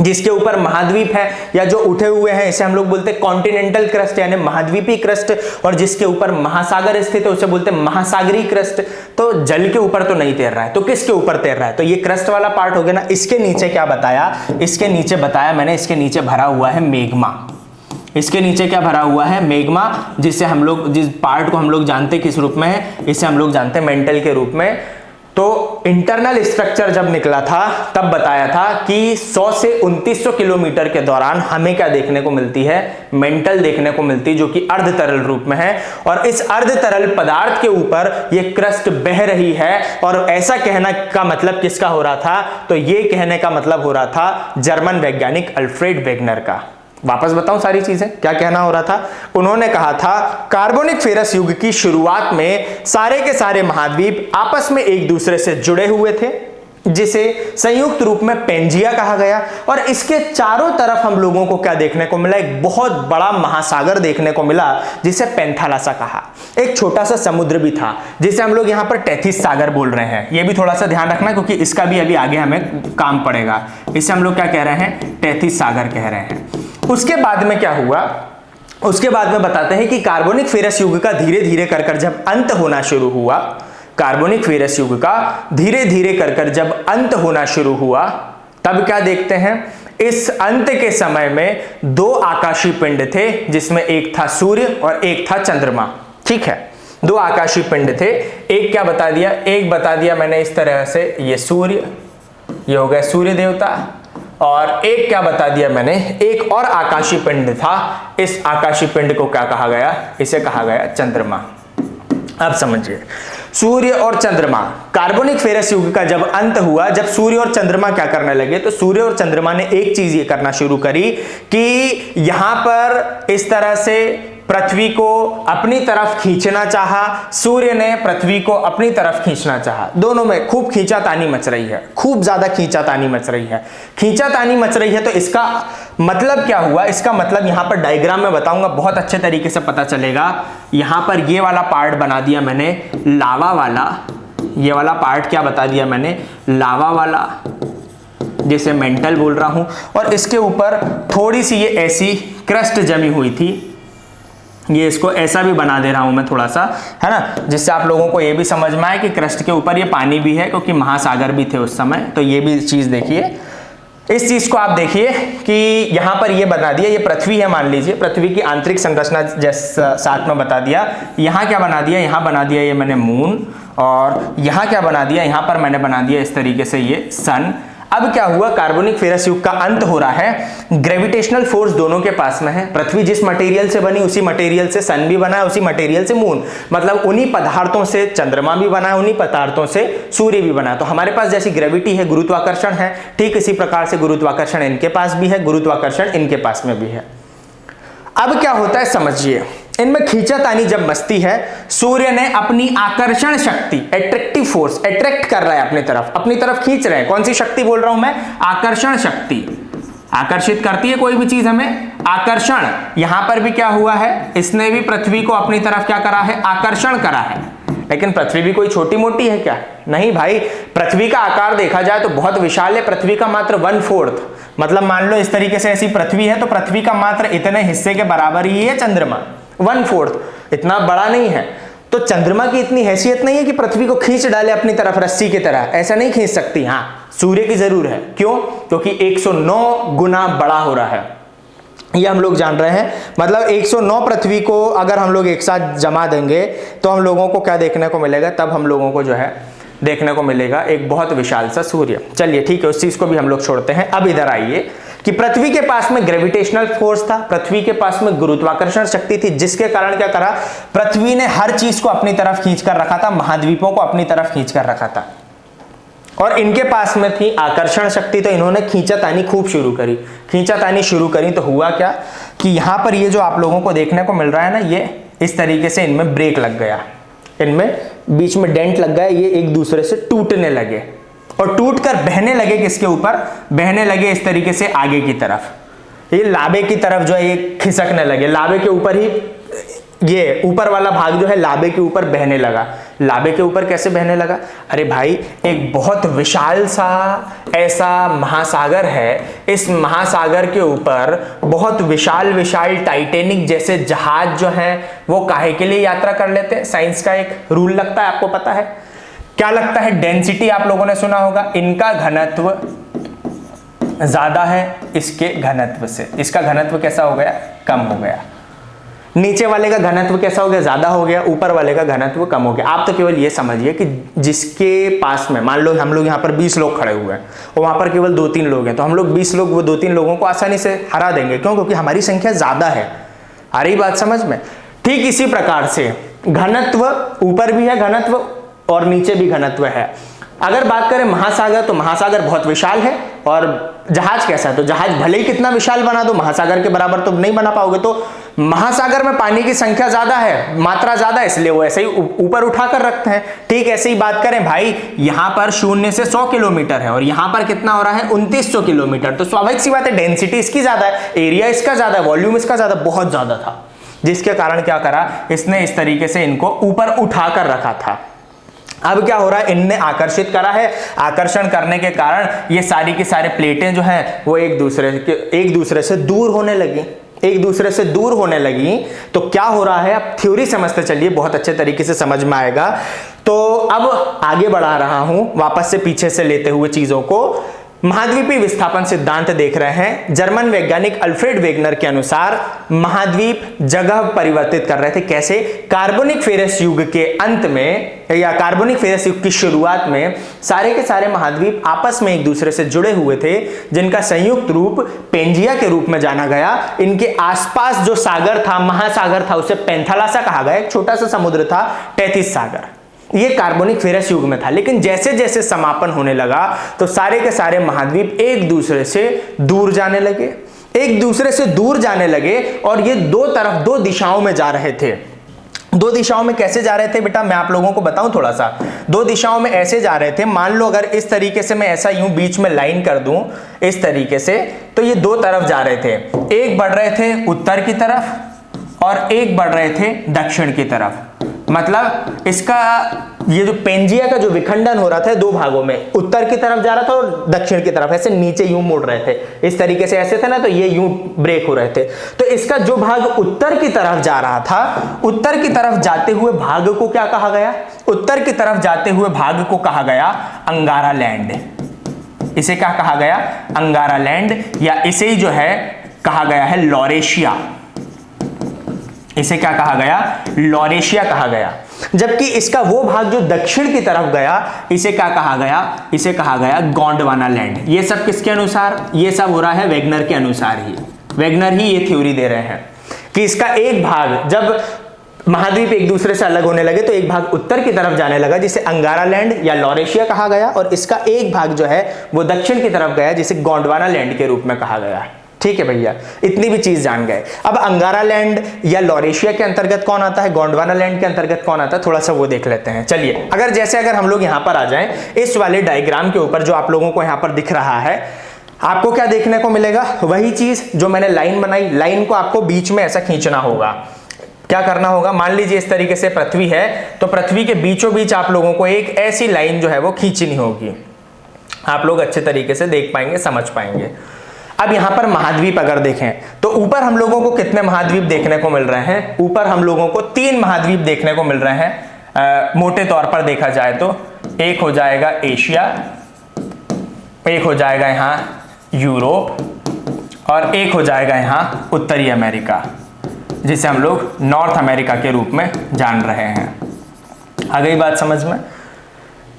जिसके ऊपर महाद्वीप है या जो उठे हुए हैं इसे हम लोग बोलते हैं कॉन्टिनेंटल क्रस्ट यानी महाद्वीपी क्रस्ट, और जिसके ऊपर महासागर स्थित है उसे बोलते हैं महासागरीय क्रस्ट। तो जल के ऊपर तो नहीं तैर रहा है, तो किसके ऊपर तैर रहा है? तो ये क्रस्ट वाला पार्ट हो गया ना। इसके नीचे क्या बताया, इसके नीचे बताया मैंने, इसके नीचे भरा हुआ है मैग्मा। इसके नीचे क्या भरा हुआ है? मैग्मा, जिससे हम लोग, जिस पार्ट को हम लोग जानते किस रूप में है, इसे हम लोग जानते हैं मेंटल के रूप में। तो इंटरनल स्ट्रक्चर जब निकला था तब बताया था कि 100 से 2900 किलोमीटर के दौरान हमें क्या देखने को मिलती है? मेंटल देखने को मिलती है, जो कि अर्ध तरल रूप में है। और इस अर्ध तरल पदार्थ के ऊपर ये क्रस्ट बह रही है। और ऐसा कहना का मतलब किसका हो रहा था? तो ये कहने का मतलब हो रहा था जर्मन वैज्ञानिक अल्फ्रेड वेगनर का। वापस बताऊं सारी चीजें, क्या कहना हो रहा था? उन्होंने कहा था कार्बोनिक फेरस युग की शुरुआत में सारे के सारे महाद्वीप आपस में एक दूसरे से जुड़े हुए थे, जिसे संयुक्त रूप में पेंजिया कहा गया। और इसके चारों तरफ हम लोगों को क्या देखने को मिला? एक बहुत बड़ा महासागर देखने को मिला, जिसे पेंथालासा कहा। एक छोटा सा समुद्र भी था, जिसे हम लोग यहाँ पर टेथिस सागर बोल रहे हैं। ये भी थोड़ा सा ध्यान रखना, क्योंकि इसका भी अभी आगे हमें काम पड़ेगा। इसे हम लोग क्या कह रहे हैं? टेथिस सागर कह रहे हैं। उसके बाद में क्या हुआ? उसके बाद में बताते हैं कि कार्बोनिक फेरस युग का धीरे धीरे कर जब अंत होना शुरू हुआ, कार्बोनिक फेरस युग का धीरे धीरे कर जब अंत होना शुरू हुआ, तब क्या देखते हैं? इस अंत के समय में दो आकाशीय पिंड थे, जिसमें एक था सूर्य और एक था चंद्रमा। ठीक है, दो आकाशीय पिंड थे। एक क्या बता दिया? एक बता दिया मैंने इस तरह से, ये सूर्य, ये हो गया सूर्य देवता। और एक क्या बता दिया मैंने? एक और आकाशीय पिंड था। इस आकाशीय पिंड को क्या कहा गया? इसे कहा गया चंद्रमा। अब समझिए, सूर्य और चंद्रमा, कार्बोनिक फेरस युग का जब अंत हुआ, जब सूर्य और चंद्रमा क्या करने लगे, तो सूर्य और चंद्रमा ने एक चीज ये करना शुरू करी कि यहां पर इस तरह से पृथ्वी को अपनी तरफ खींचना चाहा, सूर्य ने पृथ्वी को अपनी तरफ खींचना चाहा। दोनों में खूब खींचातानी मच रही है, खूब ज्यादा खींचातानी मच रही है। खींचातानी मच रही है तो इसका मतलब क्या हुआ? इसका मतलब यहां पर डायग्राम में बताऊंगा, बहुत अच्छे तरीके से पता चलेगा। यहां पर ये वाला पार्ट बना दिया मैंने लावा वाला, ये वाला पार्ट क्या बता दिया मैंने? लावा वाला, जिसे मेंटल बोल रहा हूं। और इसके ऊपर थोड़ी सी ये ऐसी क्रस्ट जमी हुई थी, ये इसको ऐसा भी बना दे रहा हूं मैं थोड़ा सा, है ना, जिससे आप लोगों को ये भी समझ में आए कि क्रस्ट के ऊपर ये पानी भी है, क्योंकि महासागर भी थे उस समय। तो ये भी चीज देखिए, इस चीज को आप देखिए कि यहां पर ये बना दिया, ये पृथ्वी है मान लीजिए, पृथ्वी की आंतरिक संरचना जैसा साथ में बता दिया। यहां क्या बना दिया? यहां बना दिया ये मैंने मून, और यहां क्या बना दिया? यहां पर मैंने बना दिया इस तरीके से ये सन। अब क्या हुआ? कार्बोनिक फेरस युग का अंत हो रहा है। ग्रेविटेशनल फोर्स दोनों के पास में है। पृथ्वी जिस मटेरियल से बनी उसी मटेरियल से सन भी बना है, उसी मटेरियल से मून, मतलब उन्हीं पदार्थों से चंद्रमा भी बना है, उन्हीं पदार्थों से सूर्य भी बना है। तो हमारे पास जैसी ग्रेविटी है, गुरुत्वाकर्षण है, ठीक इसी प्रकार से गुरुत्वाकर्षण इनके पास भी है, गुरुत्वाकर्षण इनके पास में भी है। अब क्या होता है समझिए, इनमें खींचातानी जब मस्ती है, सूर्य ने अपनी आकर्षण शक्ति, एट्रैक्टिव फोर्स, अट्रैक्ट कर रहा है अपनी तरफ खींच रहे हैं। कौन सी शक्ति बोल रहा हूं मैं? आकर्षण शक्ति। आकर्षित करती है कोई भी चीज हमें, आकर्षण। यहां पर भी क्या हुआ है? इसने भी पृथ्वी को अपनी तरफ क्या करा है? आकर्षण करा है। लेकिन पृथ्वी भी कोई छोटी मोटी है क्या? नहीं भाई, पृथ्वी का आकार देखा जाए तो बहुत विशाल है। पृथ्वी का मात्र 1/4, मतलब मान लो इस तरीके से ऐसी पृथ्वी है, तो पृथ्वी का मात्र इतने हिस्से के बराबर ही है चंद्रमा, 1/4, इतना बड़ा नहीं है। तो चंद्रमा की इतनी हैसियत नहीं है कि पृथ्वी को खींच डाले अपनी तरफ रस्सी की तरह, ऐसा नहीं खींच सकती। हाँ, सूर्य की जरूर है। क्यों? क्योंकि 109 गुना बड़ा हो रहा है, ये हम लोग जान रहे हैं। मतलब 109 पृथ्वी को अगर हम लोग एक साथ जमा देंगे तो हम लोगों को क्या देखने को मिलेगा? तब हम लोगों को जो है देखने को मिलेगा एक बहुत विशाल सा सूर्य। चलिए ठीक है, उस चीज को भी हम लोग छोड़ते हैं। अब इधर आइए कि पृथ्वी के पास में ग्रेविटेशनल फोर्स था, पृथ्वी के पास में गुरुत्वाकर्षण शक्ति थी, जिसके कारण क्या करा? पृथ्वी ने हर चीज को अपनी तरफ खींच कर रखा था, महाद्वीपों को अपनी तरफ खींच कर रखा था। और इनके पास में थी आकर्षण शक्ति, तो इन्होंने खींचातानी खूब शुरू करी, खींचातानी शुरू करी। तो हुआ क्या कि यहां पर ये जो आप लोगों को देखने को मिल रहा है ना, ये इस तरीके से इनमें ब्रेक लग गया, इनमें बीच में डेंट लग गया, ये एक दूसरे से टूटने लगे और टूटकर बहने लगे। किसके ऊपर बहने लगे? इस तरीके से आगे की तरफ, ये लाबे की तरफ जो है ये खिसकने लगे, लाबे के ऊपर ही ये ऊपर वाला भाग जो है लाबे के ऊपर बहने लगा। लाबे के ऊपर कैसे बहने लगा? अरे भाई, एक बहुत विशाल सा ऐसा महासागर है, इस महासागर के ऊपर बहुत विशाल विशाल टाइटैनिक जैसे जहाज जो है वो काहे के लिए यात्रा कर लेते हैं? साइंस का एक रूल लगता है, आपको पता है क्या लगता है? डेंसिटी आप लोगों ने सुना होगा, इनका घनत्व ज्यादा है इसके घनत्व से, इसका घनत्व कैसा हो गया? कम हो गया। नीचे वाले का घनत्व कैसा हो गया? ज्यादा हो गया। ऊपर वाले का घनत्व कम हो गया। आप तो केवल ये समझिए कि जिसके पास में मान लो हम लोग यहाँ पर 20 लोग खड़े हुए हैं और वहां पर केवल 2-3 लोग हैं, तो हम लोग 20 लोग वो 2-3 लोगों को आसानी से हरा देंगे। क्यों? क्योंकि हमारी संख्या ज्यादा है। आ रही बात समझ में? ठीक इसी प्रकार से घनत्व, ऊपर भी है घनत्व और नीचे भी घनत्व है। अगर बात करें महासागर, तो महासागर बहुत विशाल है और जहाज कैसा है? तो जहाज भले ही कितना विशाल बना दो, महासागर के बराबर तो नहीं बना पाओगे। तो महासागर में पानी की संख्या ज्यादा है, मात्रा ज्यादा है, इसलिए वो ऐसे ही ऊपर उठाकर रखते हैं। ठीक ऐसे ही बात करें भाई, यहां पर 0 से 100 किलोमीटर है और यहां पर कितना हो रहा है? 2900 किलोमीटर। तो स्वाभाविक सी बात है, डेंसिटी इसकी ज्यादा है, एरिया इसका ज्यादा है, वॉल्यूम इसका ज्यादा, बहुत ज्यादा था, जिसके कारण क्या करा इसने? इस तरीके से इनको ऊपर उठाकर रखा था। अब क्या हो रहा है? इनने आकर्षित करा है, आकर्षण करने के कारण ये सारी की सारी प्लेटें जो हैं वो एक दूसरे से दूर होने लगी, एक दूसरे से दूर होने लगी। तो क्या हो रहा है? अब थ्योरी समझते चलिए, बहुत अच्छे तरीके से समझ में आएगा। तो अब आगे बढ़ा रहा हूं, वापस से पीछे से लेते हुए चीजों को। महाद्वीपीय विस्थापन सिद्धांत देख रहे हैं। जर्मन वैज्ञानिक अल्फ्रेड वेगनर के अनुसार महाद्वीप जगह परिवर्तित कर रहे थे। कैसे? कार्बोनिक फेरस युग के अंत में या कार्बोनिक फेरस युग की शुरुआत में सारे के सारे महाद्वीप आपस में एक दूसरे से जुड़े हुए थे, जिनका संयुक्त रूप पेंजिया के रूप में जाना गया। इनके आसपास जो सागर था, महासागर था, उसे पेंथालासा कहा गया। एक छोटा सा समुद्र था, टेथिस सागर। ये कार्बोनिक फेरस युग में था। लेकिन जैसे जैसे समापन होने लगा तो सारे के सारे महाद्वीप एक दूसरे से दूर जाने लगे, एक दूसरे से दूर जाने लगे और ये दो दिशाओं में जा रहे थे। दो दिशाओं में कैसे जा रहे थे बेटा? मैं आप लोगों को बताऊं थोड़ा सा। दो दिशाओं में ऐसे जा रहे थे, मान लो अगर इस तरीके से मैं ऐसा यूं बीच में लाइन कर दूं इस तरीके से, तो ये दो तरफ जा रहे थे। एक बढ़ रहे थे उत्तर की तरफ और एक बढ़ रहे थे दक्षिण की तरफ। मतलब इसका ये जो पेंजिया का जो विखंडन हो रहा था दो भागों में, उत्तर की तरफ जा रहा था और दक्षिण की तरफ, ऐसे नीचे यूं मुड़ रहे थे इस तरीके से, ऐसे थे ना, तो ये यूं ब्रेक हो रहे थे। तो इसका जो भाग उत्तर की तरफ जा रहा था, उत्तर की तरफ जाते हुए भाग को क्या कहा गया? उत्तर की तरफ जाते हुए भाग को कहा गया अंगारा लैंड। इसे क्या कहा गया? अंगारा लैंड, या इसे ही जो है कहा गया है लॉरेशिया। इसे क्या कहा गया? लॉरेशिया कहा गया। जबकि इसका वो भाग जो दक्षिण की तरफ गया, इसे क्या कहा गया? इसे कहा गया गोंडवाना लैंड। ये सब किसके अनुसार? ये सब हो रहा है वेगनर के अनुसार ही। वेगनर ही ये थ्योरी दे रहे हैं कि इसका एक भाग, जब महाद्वीप एक दूसरे से अलग होने लगे तो एक भाग उत्तर की तरफ जाने लगा जिसे अंगारा लैंड या लॉरेशिया कहा गया, और इसका एक भाग जो है वो दक्षिण की तरफ गया जिसे गोंडवाना लैंड के रूप में कहा गया। ठीक है भैया, इतनी भी चीज जान गए। अब अंगारा लैंड या लॉरेशिया के अंतर्गत कौन आता है, गोंडवाना लैंड के अंतर्गत कौन आता है, थोड़ा सा वो देख लेते हैं। चलिए, अगर हम लोग यहां पर आ जाएं, इस वाले डायग्राम के ऊपर जो आप लोगों को यहां पर दिख रहा है, आपको क्या देखने को मिलेगा? वही चीज जो मैंने लाइन बनाई, लाइन को आपको बीच में ऐसा खींचना होगा। क्या करना होगा? मान लीजिए इस तरीके से पृथ्वी है, तो पृथ्वी के बीचों बीच आप लोगों को एक ऐसी लाइन जो है वो खींचनी होगी। आप लोग अच्छे तरीके से देख पाएंगे, समझ पाएंगे। अब यहां पर महाद्वीप अगर देखें तो ऊपर हम लोगों को कितने महाद्वीप देखने को मिल रहे हैं? यूपर हम लोगों को 3 महाद्वीप देखने को मिल रहे हैं। मोटे तौर पर देखा जाए तो एक हो जाएगा एशिया, एक हो जाएगा यहां यूरोप और एक हो जाएगा यहां उत्तरी अमेरिका, जिसे हम लोग नॉर्थ अमेरिका के रूप में जान रहे हैं। आ गई बात समझ में?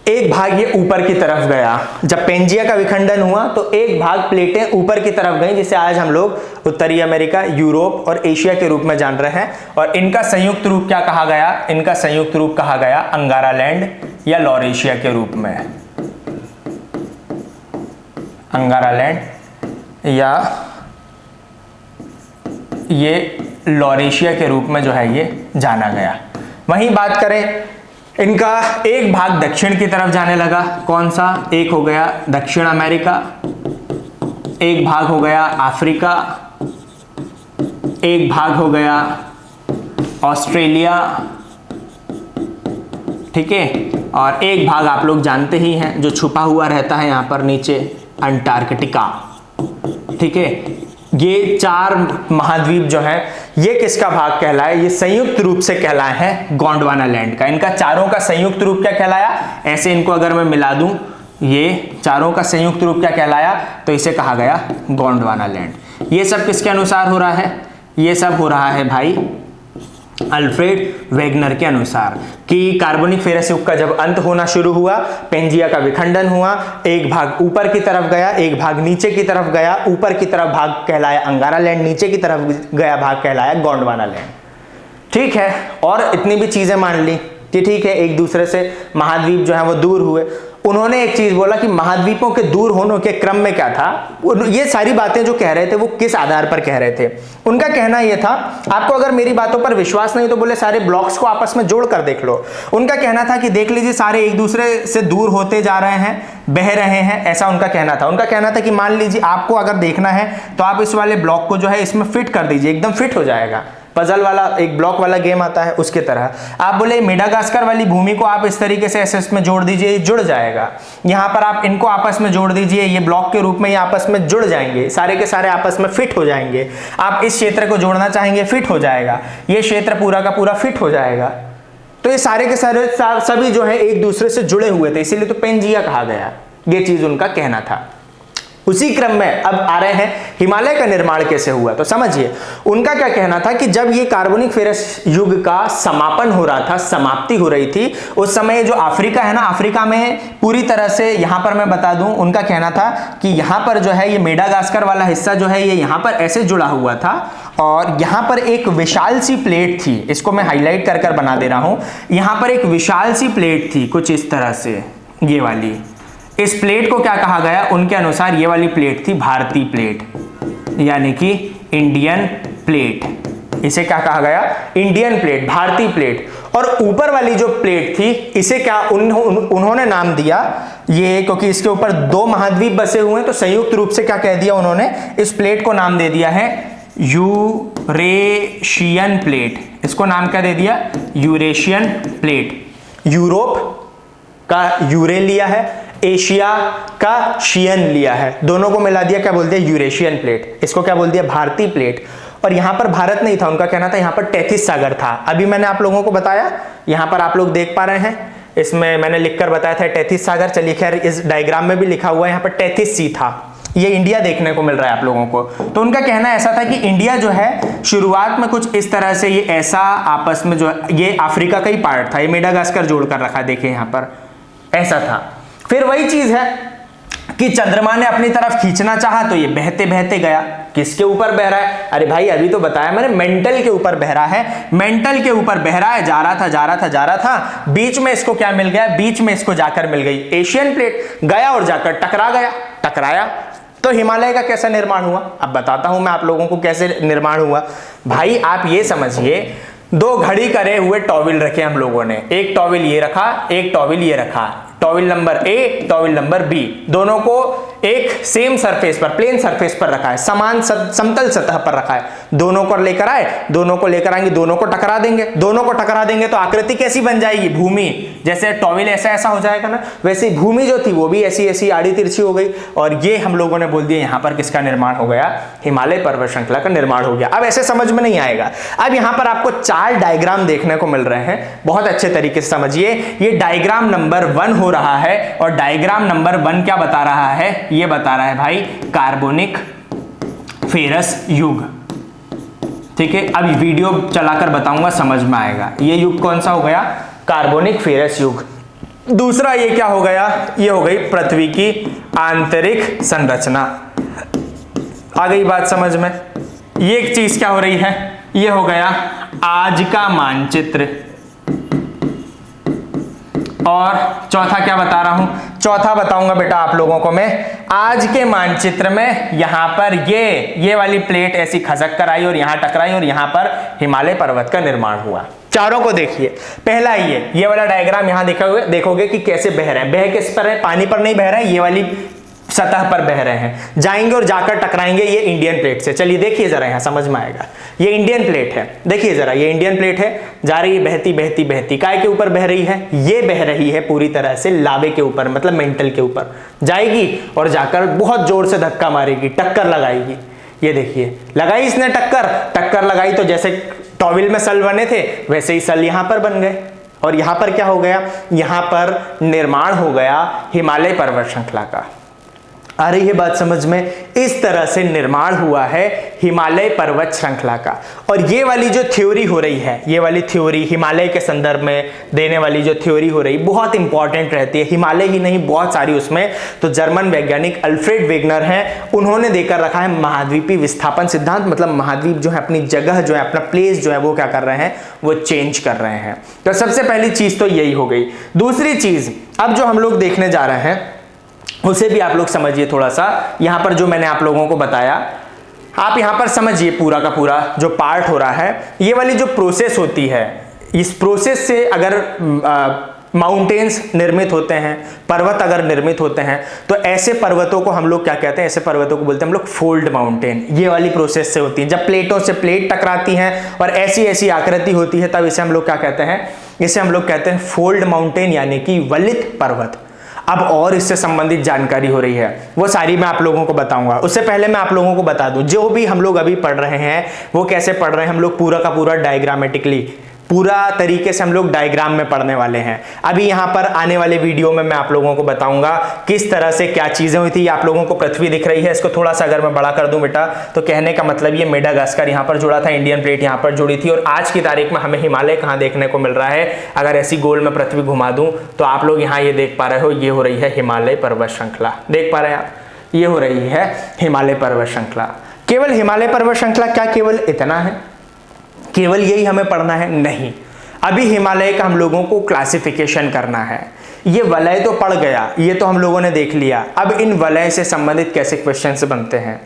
एक भाग ये ऊपर की तरफ गया, जब पेंजिया का विखंडन हुआ तो एक भाग प्लेटें ऊपर की तरफ गई, जिसे आज हम लोग उत्तरी अमेरिका, यूरोप और एशिया के रूप में जान रहे हैं। और इनका संयुक्त रूप क्या कहा गया? इनका संयुक्त रूप कहा गया अंगारा लैंड या लॉरेशिया के रूप में। अंगारा लैंड या ये लॉरेशिया के रूप में जो है ये जाना गया। वहीं बात करें इनका एक भाग दक्षिण की तरफ जाने लगा, कौन सा? एक हो गया दक्षिण अमेरिका, एक भाग हो गया अफ्रीका, एक भाग हो गया ऑस्ट्रेलिया, ठीक है, और एक भाग आप लोग जानते ही हैं जो छुपा हुआ रहता है यहां पर नीचे, अंटार्कटिका, ठीक है। ये 4 महाद्वीप जो है ये किसका भाग कहलाए? ये संयुक्त रूप से कहलाए हैं गोंडवाना लैंड का। इनका चारों का संयुक्त रूप क्या कहलाया? ऐसे इनको अगर मैं मिला दूं, ये चारों का संयुक्त रूप क्या कहलाया? तो इसे कहा गया गोंडवाना लैंड। ये सब किसके अनुसार हो रहा है? ये सब हो रहा है भाई अल्फ्रेड वेगनर के अनुसार, कि कार्बोनिक फेरस युग का जब अंत होना शुरू हुआ, पेंजिया का विखंडन हुआ, एक भाग ऊपर की तरफ गया, एक भाग नीचे की तरफ गया, ऊपर की तरफ भाग कहलाया अंगारा लैंड, नीचे की तरफ गया भाग कहलाया गोंडवाना लैंड, ठीक है। और इतनी भी चीजें मान ली कि ठीक है एक दूसरे से महाद्वीप जो है वो दूर हुए। उन्होंने एक चीज बोला कि महाद्वीपों के दूर होने के क्रम में क्या था, ये सारी बातें जो कह रहे थे वो किस आधार पर कह रहे थे। उनका कहना यह था, आपको अगर मेरी बातों पर विश्वास नहीं तो बोले सारे ब्लॉक्स को आपस में जोड़ कर देख लो। उनका कहना था कि देख लीजिए सारे एक दूसरे से दूर होते जा रहे हैं, बह रहे हैं, ऐसा उनका कहना था। उनका कहना था कि मान लीजिए आपको अगर देखना है तो आप इस वाले ब्लॉक को जो है इसमें फिट कर दीजिए, एकदम फिट हो जाएगा। पजल वाला एक ब्लॉक वाला गेम आता है उसके तरह। आप बोले मेडागास्कर वाली भूमि को आप इस तरीके से ऐसे इसमें जोड़ दीजिए, जुड़ जाएगा। यहाँ पर आप इनको आपस में जोड़ दीजिए, ये ब्लॉक के रूप में ये आपस में जुड़ जाएंगे, सारे के सारे आपस में फिट हो जाएंगे। आप इस क्षेत्र को जोड़ना चाहेंगे, फिट हो जाएगा, ये क्षेत्र पूरा का पूरा फिट हो जाएगा। तो ये सारे के सारे सभी जो है एक दूसरे से जुड़े हुए थे, इसीलिए तो पेंजिया कहा गया। ये चीज उनका कहना था। उसी क्रम में अब आ रहे हैं हिमालय का निर्माण कैसे हुआ, तो समझिए उनका क्या कहना था कि जब ये कार्बोनिक फेरस युग का समापन हो रहा था, समाप्ति हो रही थी, उस समय जो अफ्रीका है ना, अफ्रीका में पूरी तरह से, यहां पर मैं बता दूं, उनका कहना था कि यहां पर जो है ये मेडागास्कर वाला हिस्सा जो है ये यहां पर ऐसे जुड़ा हुआ था और यहां पर एक विशाल सी प्लेट थी, इसको मैं हाईलाइट कर बना दे रहा हूं। यहां पर एक विशाल सी प्लेट थी कुछ इस तरह से, ये वाली। इस प्लेट को क्या कहा गया? उनके अनुसार ये वाली प्लेट थी भारतीय प्लेट, यानी कि इंडियन प्लेट। इसे क्या कहा गया? इंडियन प्लेट, भारतीय प्लेट। और ऊपर वाली जो प्लेट थी इसे क्या उन्होंने नाम दिया, ये क्योंकि इसके ऊपर 2 महाद्वीप बसे हुए हैं तो संयुक्त रूप से क्या कह दिया उन्होंने, इस प्लेट को नाम दे दिया है यूरेशियन प्लेट। इसको नाम क्या दे दिया? Eurasian plate. यूरोप का यूरे लिया है, एशिया का शियन लिया है, दोनों को मिला दिया, क्या बोल दिया? Eurasian plate. इसको क्या बोल दिया? भारतीय प्लेट। और यहां पर भारत नहीं था, उनका कहना था यहां पर तैतीस सागर था। अभी मैंने आप लोगों को बताया, यहां पर आप लोग देख पा रहे हैं, इसमें मैंने लिखकर बताया था 33 सागर। चलिए खैर इस डायग्राम में भी लिखा हुआ है यहाँ पर 33 सी था। ये इंडिया देखने को मिल रहा है आप लोगों को। तो उनका कहना ऐसा था कि इंडिया जो है शुरुआत में कुछ इस तरह से, ये ऐसा आपस में जो ये अफ्रीका का ही पार्ट था, ये मेडागास्कर जोड़ कर रखा है, देखिए यहाँ पर ऐसा था। फिर वही चीज है कि चंद्रमा ने अपनी तरफ खींचना चाहा तो ये बहते बहते गया। किसके ऊपर बह रहा है? अरे भाई अभी तो बताया मैंने, मेंटल के ऊपर बह रहा है। मेंटल के ऊपर बह रहा है, जा रहा था जा रहा था जा रहा था, बीच में इसको क्या मिल गया? बीच में इसको जाकर मिल गई एशियन प्लेट, गया और जाकर टकरा गया, टकराया। तो हिमालय का कैसा निर्माण हुआ? अब बताता हूं मैं आप लोगों को कैसे निर्माण हुआ। भाई आप ये समझिए, 2 घड़ी करे हुए टॉविल रखे हम लोगों ने, एक टॉविल ये रखा, एक टॉविल ये रखा, towel number A, towel number B, दोनों को एक सेम सरफेस पर, प्लेन सरफेस पर रखा है, समान समतल सतह पर रखा है। दोनों को लेकर आए, दोनों को लेकर आएंगे, दोनों को टकरा देंगे। दोनों को टकरा देंगे तो आकृति कैसी बन जाएगी? भूमि। जैसे टॉविल ऐसा ऐसा हो जाएगा ना, वैसे भूमि जो थी वो भी ऐसी ऐसी आड़ी तिरछी हो गई। और ये हम लोगों ने बोल दिया यहाँ पर किसका निर्माण हो गया? हिमालय पर्वत श्रृंखला का निर्माण हो गया। अब ऐसे समझ में नहीं आएगा। अब यहाँ पर आपको 4 डायग्राम देखने को मिल रहे हैं, बहुत अच्छे तरीके से समझिए। ये डायग्राम नंबर 1 हो रहा है और डायग्राम नंबर 1 क्या बता रहा है? ये बता रहा है भाई कार्बोनिक फेरस युग। ठीक है, अब वीडियो चलाकर बताऊंगा, समझ में आएगा। ये युग कौन सा हो गया? कार्बोनिक फेरस युग। दूसरा ये क्या हो गया? ये हो गई पृथ्वी की आंतरिक संरचना। आ गई बात समझ में? ये एक चीज क्या हो रही है? ये हो गया आज का मानचित्र। और चौथा क्या बता रहा हूं, चौथा बताऊंगा बेटा आप लोगों को मैं, आज के मानचित्र में यहां पर ये वाली प्लेट ऐसी खसक कर आई और यहां टकराई और यहां पर हिमालय पर्वत का निर्माण हुआ। चारों को देखिए, पहला ये वाला डायग्राम यहां देखोगे कि कैसे बह रहे हैं, बह किस पर है, पानी पर नहीं बह रहा है, ये वाली सतह पर बह रहे हैं, जाएंगे और जाकर टकराएंगे ये इंडियन प्लेट से। चलिए देखिए जरा, यहां समझ में आएगा। ये इंडियन प्लेट है, देखिए जरा, ये इंडियन प्लेट है, जा रही है बहती बहती बहती, काय के ऊपर बह रही है, ये बह रही है पूरी तरह से लावे के ऊपर, मतलब मेंटल के ऊपर जाएगी और जाकर बहुत जोर से धक्का मारेगी, टक्कर लगाएगी। ये देखिए, लगाई इसने टक्कर लगाई तो जैसे टॉविल में सल बने थे वैसे ही सल यहां पर बन गए और यहां पर क्या हो गया, यहां पर निर्माण हो गया हिमालय पर्वत श्रृंखला का। आ रही है बात समझ में? इस तरह से निर्माण हुआ है हिमालय पर्वत श्रृंखला का। और ये वाली जो थ्योरी हो रही है, ये वाली थ्योरी हिमालय के संदर्भ में देने वाली जो थ्योरी हो रही बहुत इंपॉर्टेंट रहती है। हिमालय ही नहीं, बहुत सारी उसमें तो जर्मन वैज्ञानिक अल्फ्रेड वेगनर हैं, उन्होंने देकर रखा है महाद्वीपीय विस्थापन सिद्धांत, मतलब महाद्वीप जो है अपनी जगह जो है, अपना प्लेस जो है वो क्या कर रहे हैं, वो चेंज कर रहे हैं। तो सबसे पहली चीज तो यही हो गई। दूसरी चीज अब जो हम लोग देखने जा रहे हैं उसे भी आप लोग समझिए थोड़ा सा। यहां पर जो मैंने आप लोगों को बताया, आप यहां पर समझिए पूरा का पूरा जो पार्ट हो रहा है, ये वाली जो प्रोसेस होती है, इस प्रोसेस से अगर माउंटेन्स निर्मित होते हैं, पर्वत अगर निर्मित होते हैं, तो ऐसे पर्वतों को हम लोग क्या कहते हैं, ऐसे पर्वतों को बोलते हैं हम लोग फोल्ड माउंटेन। ये वाली प्रोसेस से होती है, जब प्लेटों से प्लेट टकराती हैं और ऐसी ऐसी आकृति होती है, तब इसे हम लोग क्या कहते हैं, इसे हम लोग कहते हैं फोल्ड माउंटेन, यानी कि वलित पर्वत। अब और इससे संबंधित जानकारी हो रही है, वो सारी मैं आप लोगों को बताऊंगा। उससे पहले मैं आप लोगों को बता दूं, जो भी हम लोग अभी पढ़ रहे हैं वो कैसे पढ़ रहे हैं, हम लोग पूरा का पूरा डायग्रामेटिकली, पूरा तरीके से हम लोग डायग्राम में पढ़ने वाले हैं। अभी यहाँ पर आने वाले वीडियो में मैं आप लोगों को बताऊंगा किस तरह से क्या चीजें हुई थी। आप लोगों को पृथ्वी दिख रही है, इसको थोड़ा सा अगर मैं बड़ा कर दूं बेटा, तो कहने का मतलब ये मेडागास्कर यहाँ पर जुड़ा था, इंडियन प्लेट यहाँ पर जुड़ी थी, और आज की तारीख में हमें हिमालय कहाँ देखने को मिल रहा है। अगर ऐसी गोल में पृथ्वी घुमा दूं तो आप लोग यहाँ ये देख पा रहे हो, ये हो रही है हिमालय पर्वत श्रृंखला, देख पा रहे हैं आप, ये हो रही है हिमालय पर्वत श्रृंखला। केवल हिमालय पर्वत श्रृंखला क्या केवल इतना है, केवल यही हमें पढ़ना है? नहीं, अभी हिमालय का हम लोगों को क्लासिफिकेशन करना है। ये वलय तो पड़ गया, ये तो हम लोगों ने देख लिया। अब इन वलय से संबंधित कैसे क्वेश्चन बनते हैं,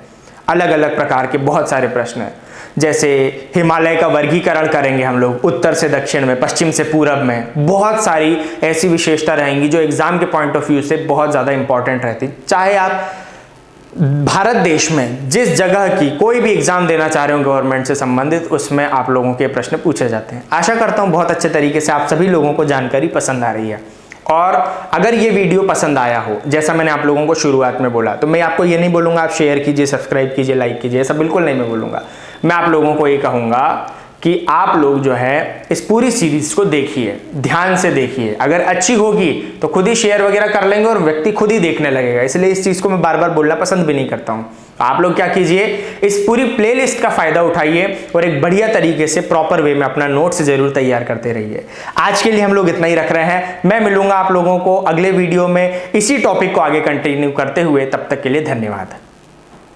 अलग अलग प्रकार के बहुत सारे प्रश्न हैं। जैसे हिमालय का वर्गीकरण करेंगे हम लोग, उत्तर से दक्षिण में, पश्चिम से पूरब में, बहुत सारी ऐसी विशेषता रहेंगी जो एग्जाम के पॉइंट ऑफ व्यू से बहुत ज्यादा इंपॉर्टेंट रहती। चाहे आप भारत देश में जिस जगह की कोई भी एग्जाम देना चाह रहे हो गवर्नमेंट से संबंधित, उसमें आप लोगों के प्रश्न पूछे जाते हैं। आशा करता हूं बहुत अच्छे तरीके से आप सभी लोगों को जानकारी पसंद आ रही है। और अगर ये वीडियो पसंद आया हो, जैसा मैंने आप लोगों को शुरुआत में बोला, तो मैं आपको ये नहीं बोलूंगा आप शेयर कीजिए, सब्सक्राइब कीजिए, लाइक कीजिए, ऐसा बिल्कुल नहीं मैं बोलूंगा। मैं आप लोगों को ये कहूंगा कि आप लोग जो है इस पूरी सीरीज को देखिए, ध्यान से देखिए। अगर अच्छी होगी तो खुद ही शेयर वगैरह कर लेंगे और व्यक्ति खुद ही देखने लगेगा, इसलिए इस चीज को मैं बार बार बोलना पसंद भी नहीं करता हूं। आप लोग क्या कीजिए, इस पूरी प्लेलिस्ट का फायदा उठाइए और एक बढ़िया तरीके से प्रॉपर वे में अपना नोट्स जरूर तैयार करते रहिए। आज के लिए हम लोग इतना ही रख रहे हैं। मैं मिलूंगा आप लोगों को अगले वीडियो में इसी टॉपिक को आगे कंटिन्यू करते हुए। तब तक के लिए धन्यवाद।